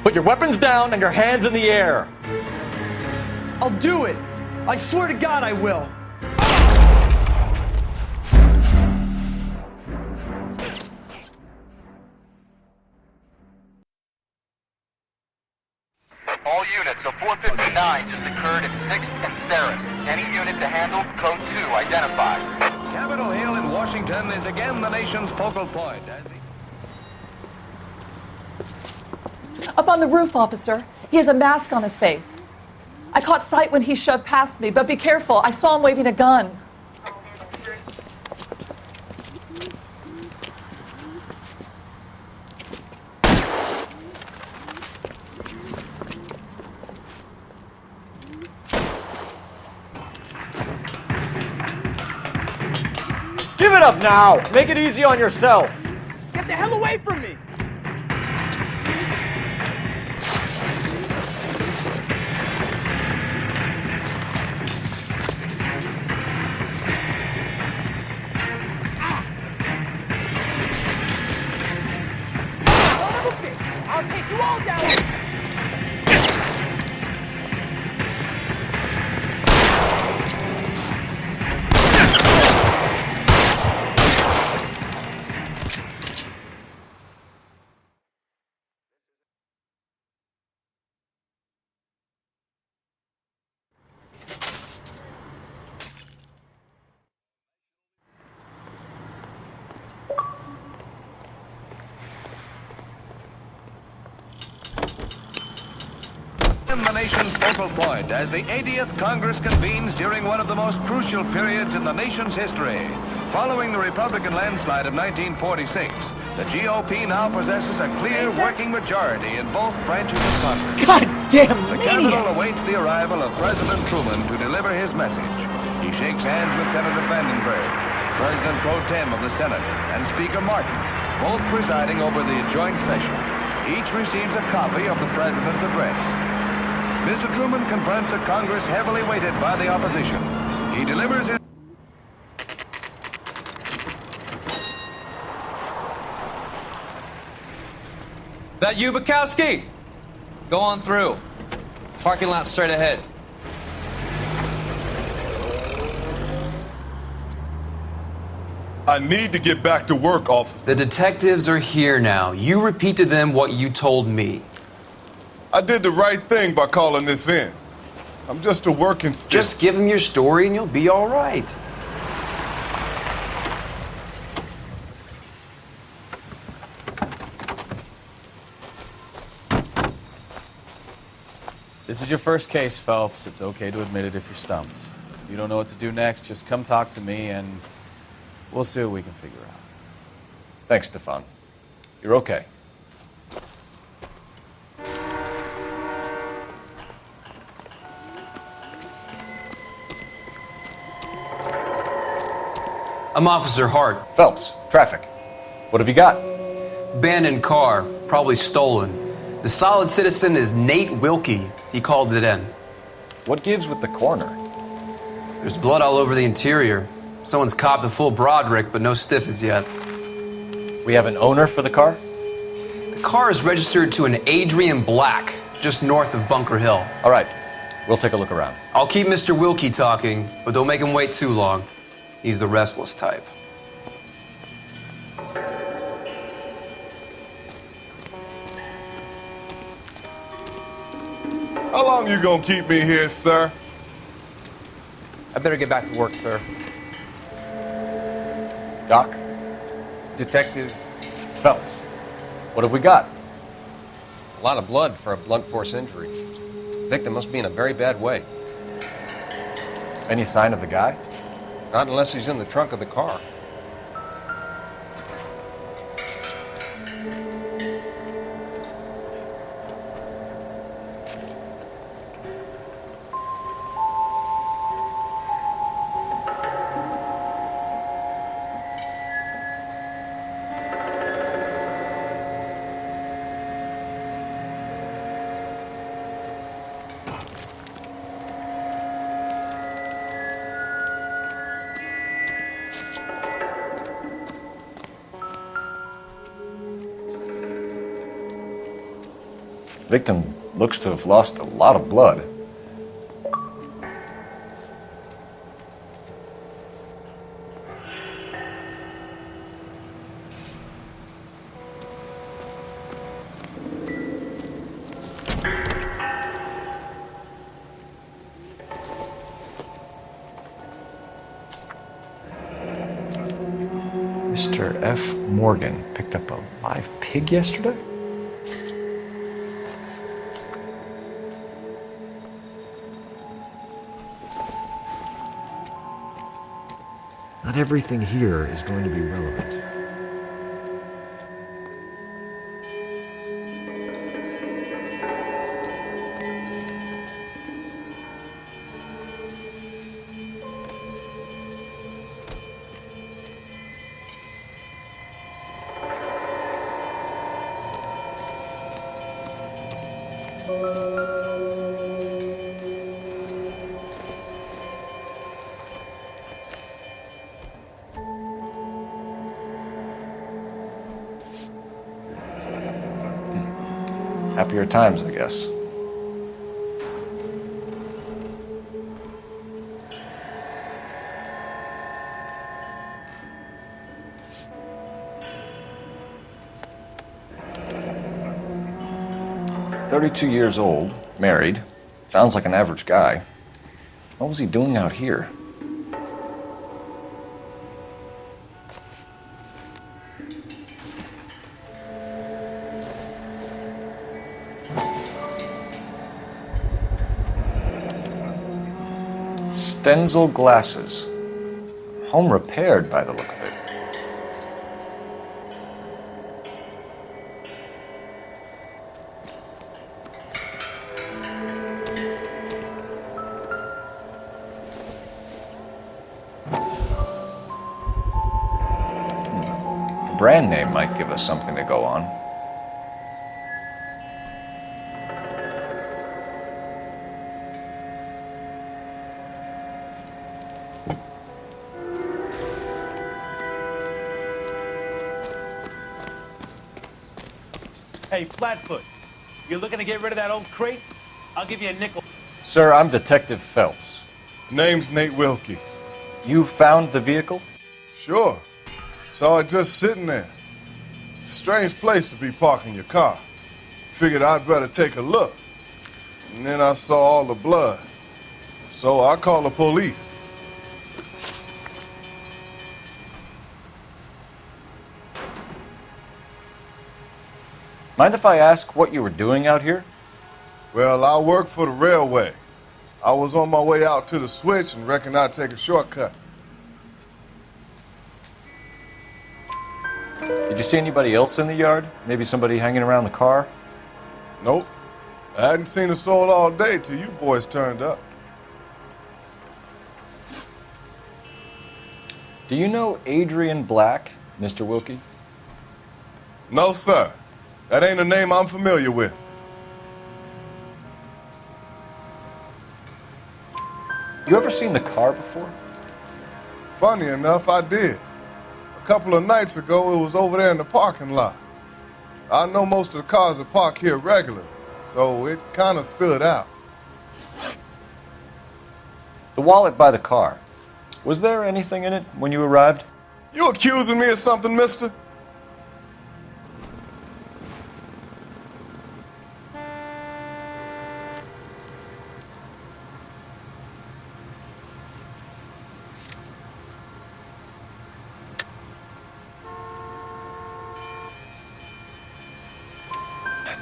Put your weapons down and your hands in the air. I'll do it. I swear to God I will. All units, a 459 just occurred at 6th and Sarah's. Any unit to handle, code 2 identified. Capitol Hill in Washington is again the nation's focal point. Up on the roof, officer. He has a mask on his face. I caught sight when he shoved past me, but be careful. I saw him waving a gun. Give it up now! Make it easy on yourself! Get the hell away from me! I'll take you all down! The nation's focal point as the 80th Congress convenes during one of the most crucial periods in the nation's history. Following the Republican landslide of 1946, the GOP now possesses a clear working majority in both branches of Congress. Goddamn The Capitol awaits the arrival of President Truman to deliver his message. He shakes hands with Senator Vandenberg, President Pro Tem of the Senate, and Speaker Martin, both presiding over the joint session. Each receives a copy of the President's address. Mr. Truman confronts a Congress heavily weighted by the opposition. He delivers his... That you, Bukowski? Go on through. Parking lot straight ahead. I need to get back to work, officer. The detectives are here now. You repeat to them what you told me. I did the right thing by calling this in. I'm just a working stick. Just give them your story and you'll be all right. This is your first case, Phelps. It's okay to admit it if you're stumped. If you don't know what to do next, just come talk to me and we'll see what we can figure out. Thanks, Stefan. You're okay. I'm Officer Hart. Phelps, traffic. What have you got? Abandoned car, probably stolen. The solid citizen is Nate Wilkie. He called it in. What gives with the coroner? There's blood all over the interior. Someone's copped the full Broderick, but no stiff as yet. We have an owner for the car? The car is registered to an Adrian Black, just north of Bunker Hill. All right, we'll take a look around. I'll keep Mr. Wilkie talking, but don't make him wait too long. He's the restless type. How long you gonna keep me here, sir? I better get back to work, sir. Doc? Detective Phelps. What have we got? a lot of blood for a blunt force injury. The victim must be in a very bad way. Any sign of the guy? Not unless he's in the trunk of the car. Victim looks to have lost a lot of blood. Mr. F. Morgan picked up a live pig yesterday? Not everything here is going to be relevant. Happier times, I guess. "32 years old, married. Sounds like an average guy. What was he doing out here?" Stenzel glasses. Home repaired by the look of it. The brand name might give us something to go on. Hey, Flatfoot, you looking to get rid of that old crate? I'll give you a nickel. Sir, I'm Detective Phelps. Name's Nate Wilkie. You found the vehicle? Sure. Saw it just sitting there. Strange place to be parking your car. Figured I'd better take a look. And then I saw all the blood. So I called the police. Mind if I ask what you were doing out here? Well, I work for the railway. I was on my way out to the switch and reckoned I'd take a shortcut. Did you see anybody else in the yard? Maybe somebody hanging around the car? Nope. I hadn't seen a soul all day till you boys turned up. Do you know Adrian Black, Mr. Wilkie? No, sir. That ain't a name I'm familiar with. You ever seen the car before? Funny enough, I did. A couple of nights ago, it was over there in the parking lot. I know most of the cars are parked here regularly, so it kind of stood out. The wallet by the car. Was there anything in it when you arrived? You accusing me of something, mister?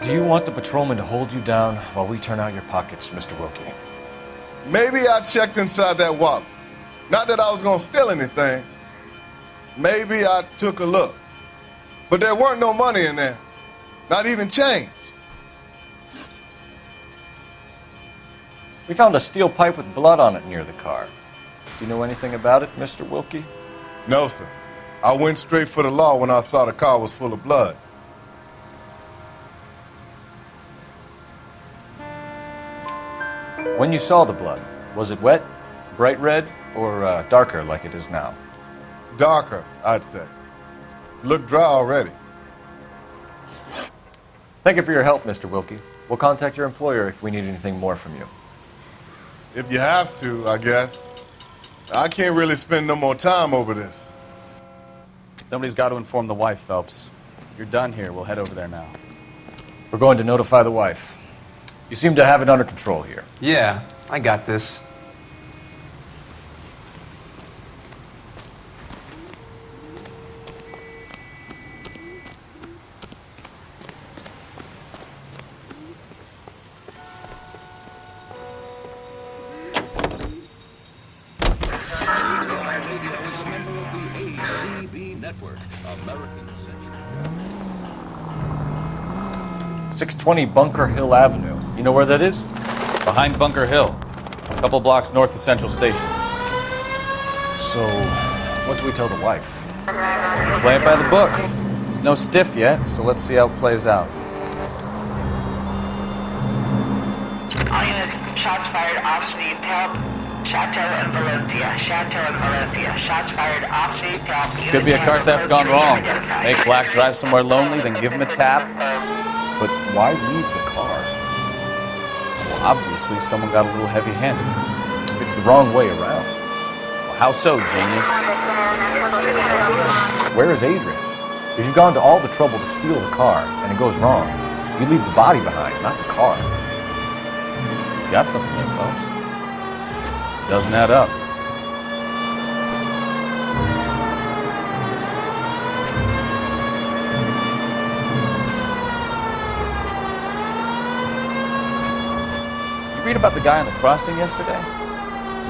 Do you want the patrolman to hold you down while we turn out your pockets, Mr. Wilkie? Maybe I checked inside that wallet. Not that I was gonna steal anything. Maybe I took a look. But there weren't no money in there. Not even change. We found a steel pipe with blood on it near the car. Do you know anything about it, Mr. Wilkie? No, sir. I went straight for the law when I saw the car was full of blood. When you saw the blood, was it wet, bright red, or darker like it is now? Darker, I'd say. Looked dry already. Thank you for your help, Mr. Wilkie. We'll contact your employer if we need anything more from you. If you have to, I guess. I can't really spend no more time over this. Somebody's got to inform the wife, Phelps. If you're done here, we'll head over there now. We're going to notify the wife. You seem to have it under control here. Yeah, I got this. westward, American Century. 620 Bunker Hill Avenue. You know where that is? Behind Bunker Hill, a couple blocks north of Central Station. So, what do we tell the wife? Play it by the book. There's no stiff yet, so let's see how it plays out. All units, shots fired, ops needs help. Chateau and Valencia, Chateau and Valencia. Shots fired, ops needs help. Could be a car theft gone wrong. Make Black drive somewhere lonely, then give him a tap. But why leave the car? Well, obviously someone got a little heavy-handed. It's the wrong way around. Well, how so, genius? Where is Adrian? If you've gone to all the trouble to steal the car and it goes wrong, you leave the body behind, not the car. You got something there, folks. Doesn't add up. You read about the guy on the crossing yesterday?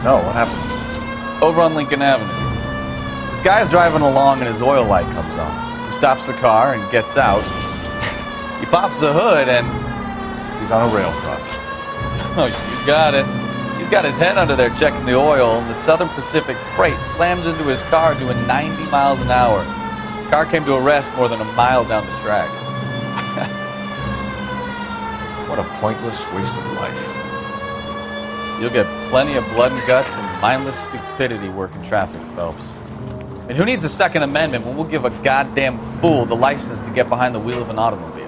No, what happened? Over on Lincoln Avenue. This guy's driving along and his oil light comes on. He stops the car and gets out. He pops the hood and... he's on a rail crossing. Oh, you got it. He's got his head under there checking the oil, and the Southern Pacific Freight slams into his car doing 90 miles an hour. The car came to a rest more than a mile down the track. What a pointless waste of life. You'll get plenty of blood and guts and mindless stupidity working traffic, Phelps. And who needs a Second Amendment when we'll give a goddamn fool the license to get behind the wheel of an automobile?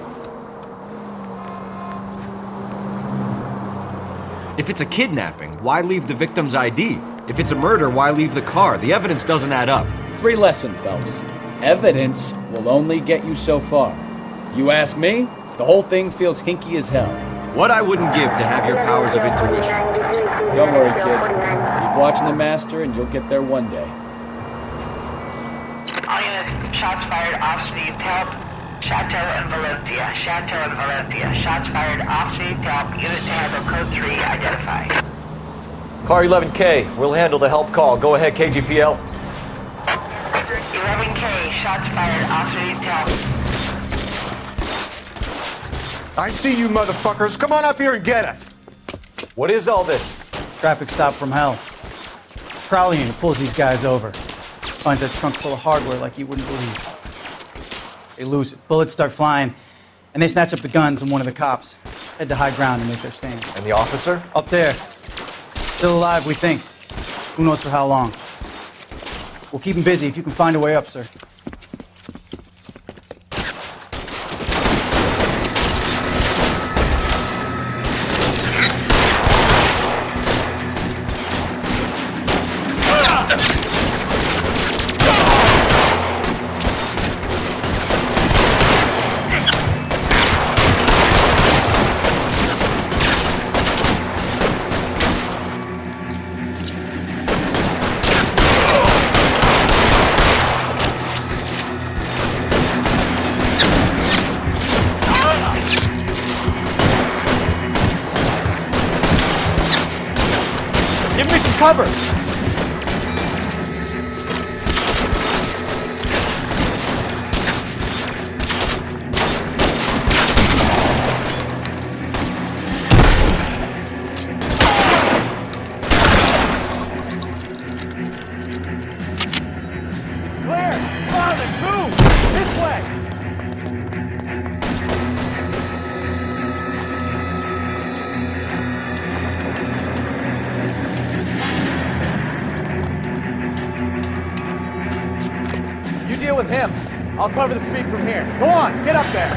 If it's a kidnapping, why leave the victim's ID? If it's a murder, why leave the car? The evidence doesn't add up. Free lesson, Phelps. Evidence will only get you so far. You ask me, the whole thing feels hinky as hell. What I wouldn't give to have your powers of intuition. Don't worry, kid. Keep watching the master and you'll get there one day. All units, shots fired, ops needs help. Chateau and Valencia, Chateau and Valencia. Shots fired, ops needs help. Unit to handle code 3 identified. Car 11K, we'll handle the help call. Go ahead, KGPL. 11K, shots fired, ops needs help. I see you motherfuckers. Come on up here and get us. What is all this? Traffic stop from hell. Crowley unit pulls these guys over. Finds a trunk full of hardware like you wouldn't believe. They lose it. Bullets start flying, and they snatch up the guns and one of the cops. Head to high ground and make their stand. And the officer? Up there. Still alive, we think. Who knows for how long. We'll keep him busy if you can find a way up, sir. Give me some cover! It's clear! Come on, let's move! This way! You deal with him. I'll cover the street from here. Go on, get up there.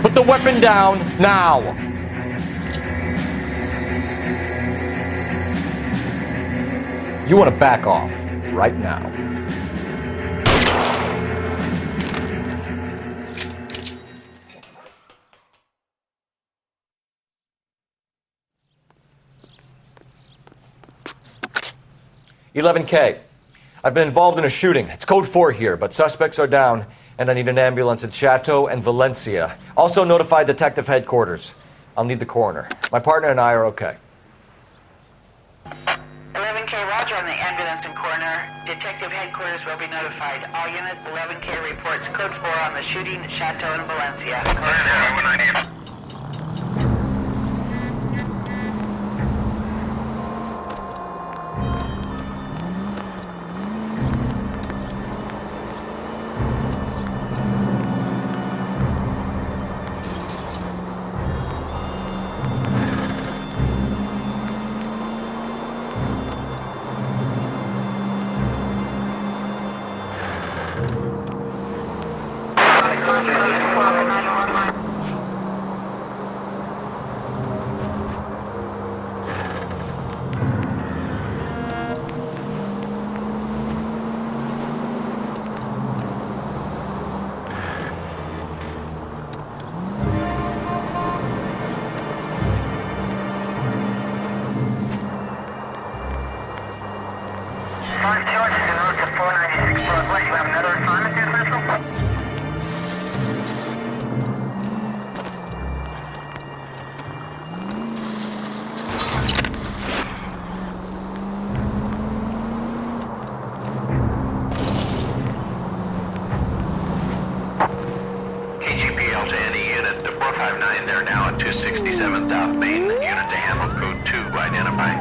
Put the weapon down now. You want to back off right now. "11K. I've been involved in a shooting. It's code 4 here, but suspects are down and I need an ambulance in Chateau and Valencia. Also notify Detective Headquarters. I'll need the coroner. My partner and I are okay. 11K, roger on the ambulance and coroner. Detective Headquarters will be notified. All units, 11K reports code 4 on the shooting at Chateau and Valencia. KGPL to any unit, the 459, they're now at 267 South Main. Unit to handle code 2, identify.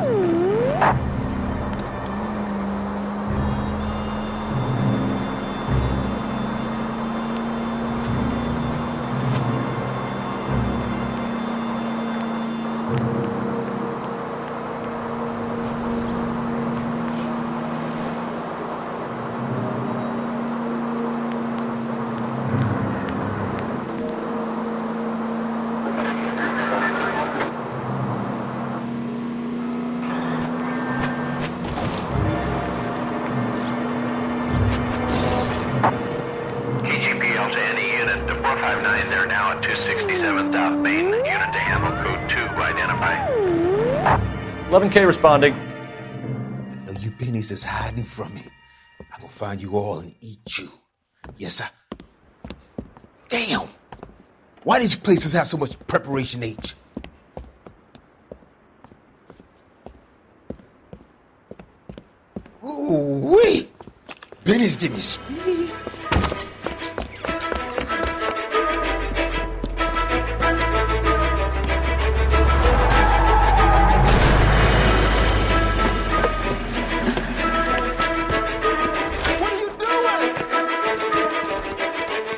KGPL to any unit, the 459, they're now at 267 South Main. Unit to handle code 2, identify. 11K responding. Now you pennies is hiding from me. I'm gonna find you all and eat you. Yes, sir. Damn! Why did you places have so much preparation H? Ooh-wee! Benny's give me speed.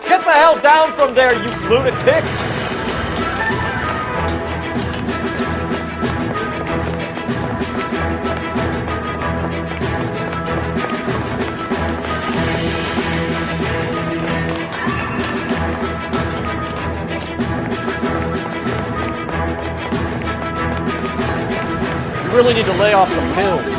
Get the hell down from there, you lunatic! You really need to lay off the pills.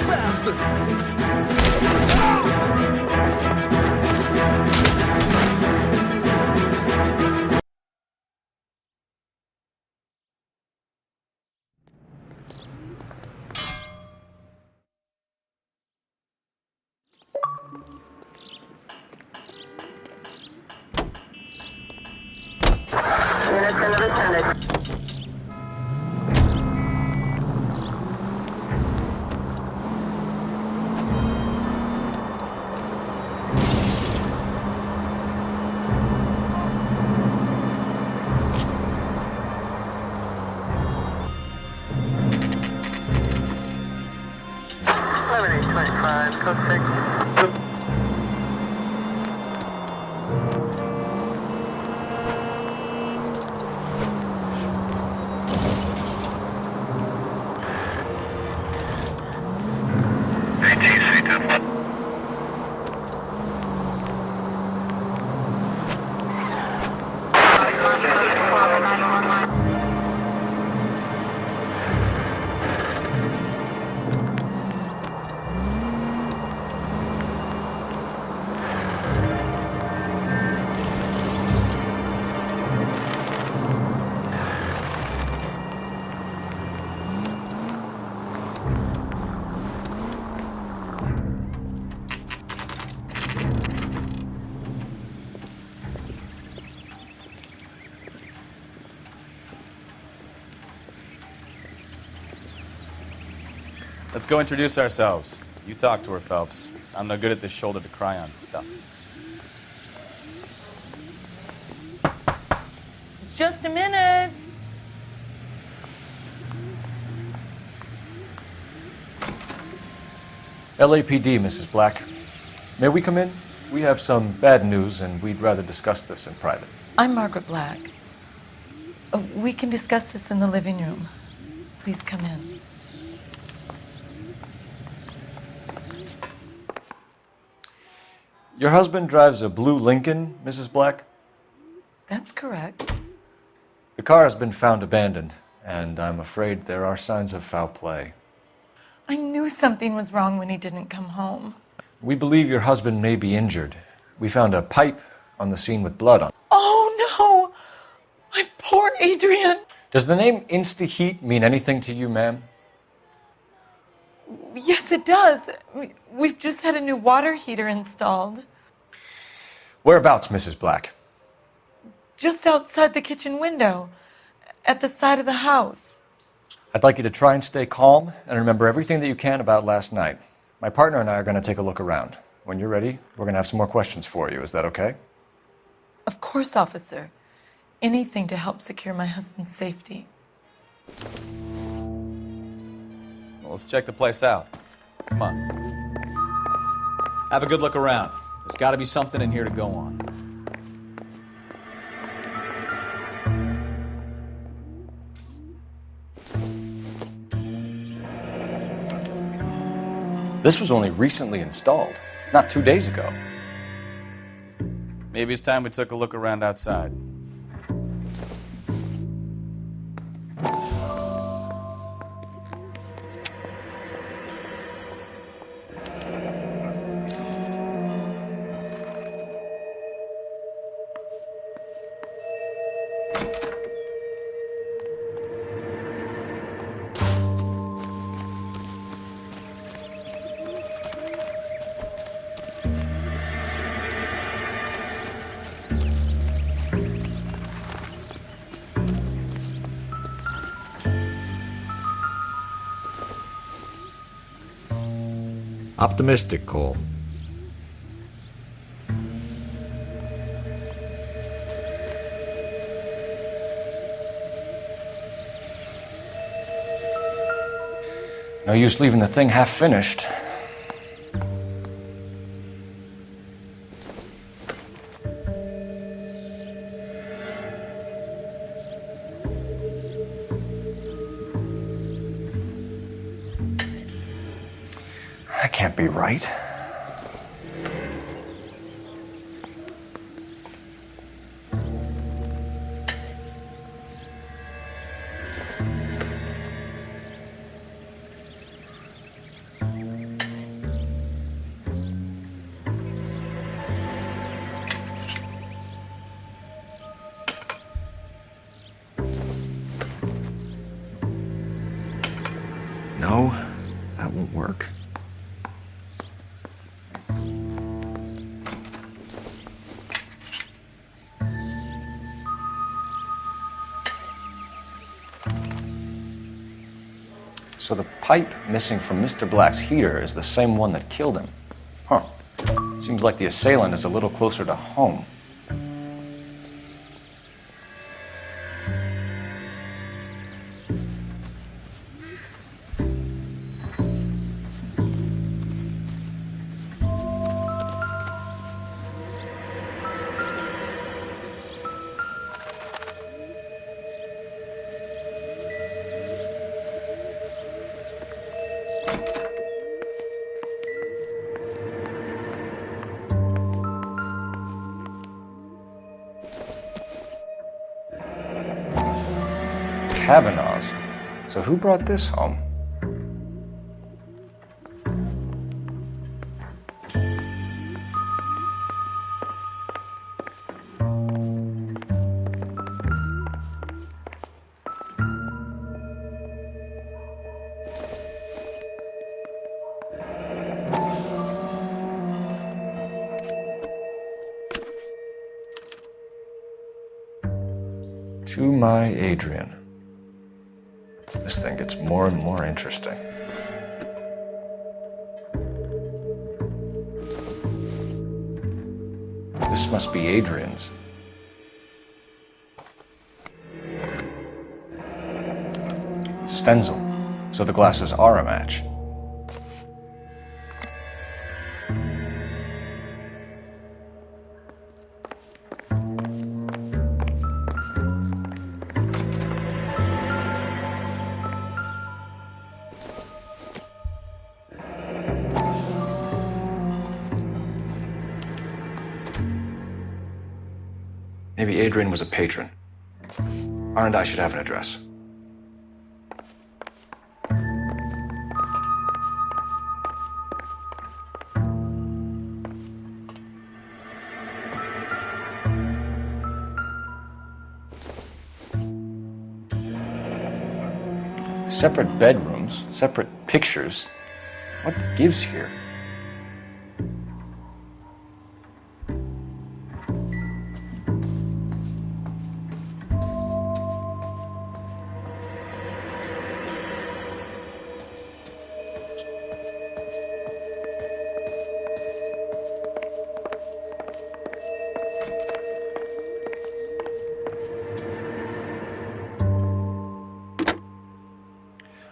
Let's go introduce ourselves. You talk to her, Phelps. I'm no good at this shoulder to cry on stuff. Just a minute. LAPD, Mrs. Black. May we come in? We have some bad news, and we'd rather discuss this in private. I'm Margaret Black. We can discuss this in the living room. Please come in. Your husband drives a blue Lincoln, Mrs. Black? That's correct. The car has been found abandoned, and I'm afraid there are signs of foul play. I knew something was wrong when he didn't come home. We believe your husband may be injured. We found a pipe on the scene with blood on it. Oh no! My poor Adrian! Does the name Insta-Heat mean anything to you, ma'am? Yes, it does. We've just had a new water heater installed. Whereabouts, Mrs. Black? Just outside the kitchen window, at the side of the house. I'd like you to try and stay calm and remember everything that you can about last night. My partner and I are going to take a look around. When you're ready, we're going to have some more questions for you. Is that okay? Of course, officer. Anything to help secure my husband's safety. Well, let's check the place out. Come on. Have a good look around. There's got to be something in here to go on. This was only recently installed, not 2 days ago. Maybe it's time we took a look around outside. Optimistic, Cole. No use leaving the thing half finished. That can't be right. No, that won't work. So the pipe missing from Mr. Black's heater is the same one that killed him. Huh. Seems like the assailant is a little closer to home. Kavanaugh's. So who brought this home? To my Adrian. This thing gets more and more interesting. This must be Adrian's. Stenzel. So the glasses are a match. Maybe Adrian was a patron. Aren't I should have an address. Separate bedrooms, separate pictures. What gives here?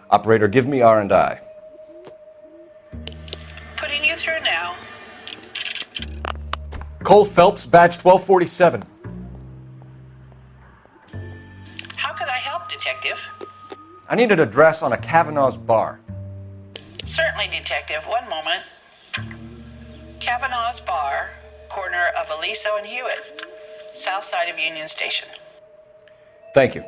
Operator, give me R&I. Putting you through now. Cole Phelps, badge 1247. How could I help, Detective? I need an address on a Kavanaugh's bar. Certainly, Detective. One moment. Kavanaugh's Bar, corner of Aliso and Hewitt, south side of Union Station. Thank you.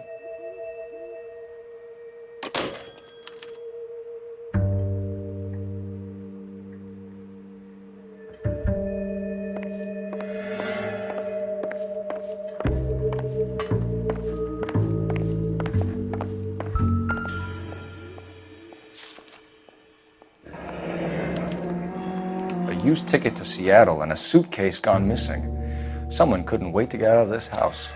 Used ticket to Seattle and a suitcase gone missing. Someone couldn't wait to get out of this house.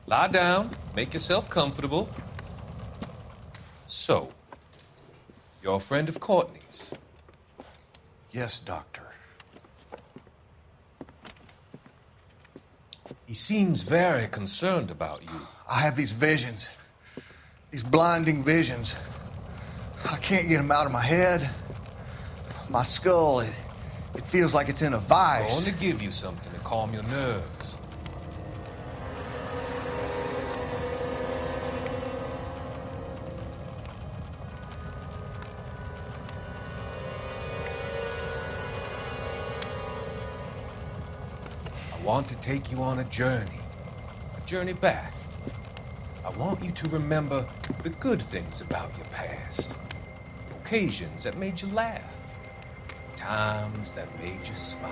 Lie down, make yourself comfortable. So, you're a friend of Courtney's? Yes, Doctor. He seems very concerned about you. I have these visions. These blinding visions. I can't get them out of my head. My skull, it feels like it's in a I vice. want to give you something to calm your nerves. I want to take you on a journey back. I want you to remember the good things about your past, occasions that made you laugh, times that made you smile.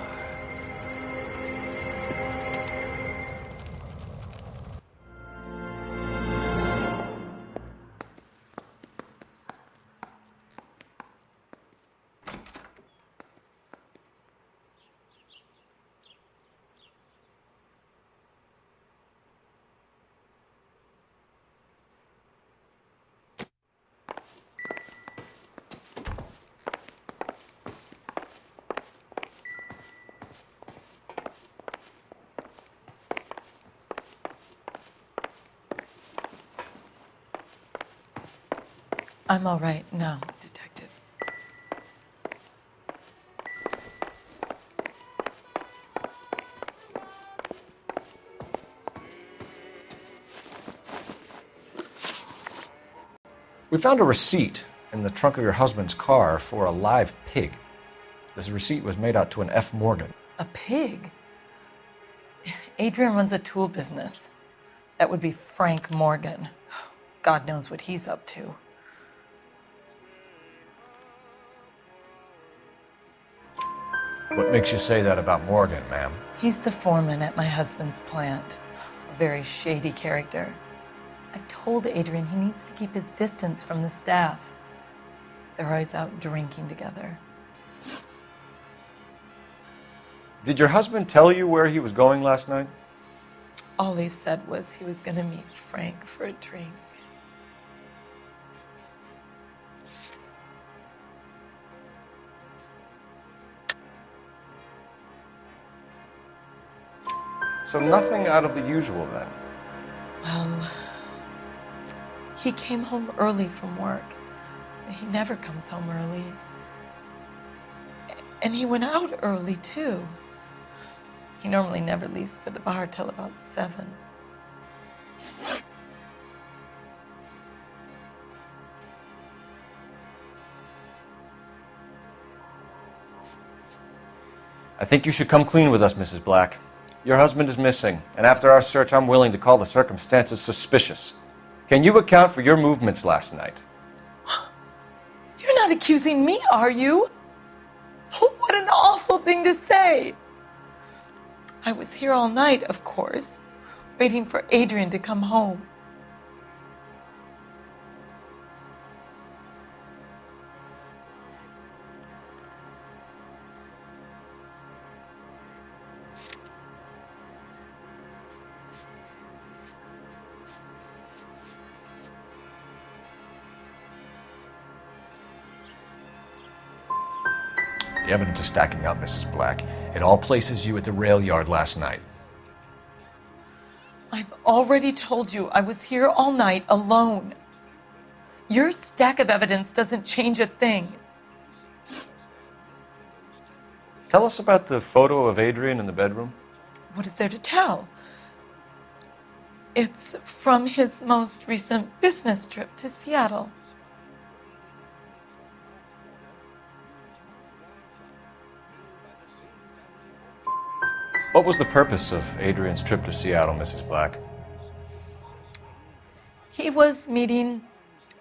I'm all right now, detectives. We found a receipt in the trunk of your husband's car for a live pig. This receipt was made out to an F. Morgan. A pig? Adrian runs a tool business. That would be Frank Morgan. God knows what he's up to. What makes you say that about Morgan, ma'am? He's the foreman at my husband's plant. A very shady character. I've told Adrian he needs to keep his distance from the staff. They're always out drinking together. Did your husband tell you where he was going last night? All he said was he was going to meet Frank for a drink. So nothing out of the usual then? Well, he came home early from work. He never comes home early. And he went out early, too. He normally never leaves for the bar till about 7. I think you should come clean with us, Mrs. Black. Your husband is missing, and after our search, I'm willing to call the circumstances suspicious. Can you account for your movements last night? You're not accusing me, are you? What an awful thing to say. I was here all night, of course, waiting for Adrian to come home. The evidence is stacking up, Mrs. Black. It all places you at the rail yard last night. I've already told you I was here all night alone. Your stack of evidence doesn't change a thing. Tell us about the photo of Adrian in the bedroom. What is there to tell? It's from his most recent business trip to Seattle. What was the purpose of Adrian's trip to Seattle, Mrs. Black? He was meeting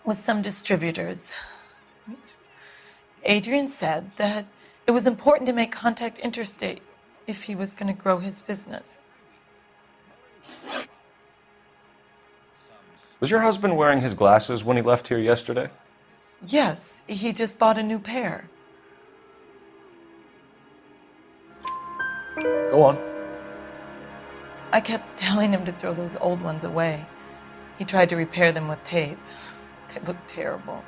with some distributors. Adrian said that it was important to make contact interstate if he was going to grow his business. Was your husband wearing his glasses when he left here yesterday? Yes, he just bought a new pair. Go on. I kept telling him to throw those old ones away. He tried to repair them with tape. They looked terrible.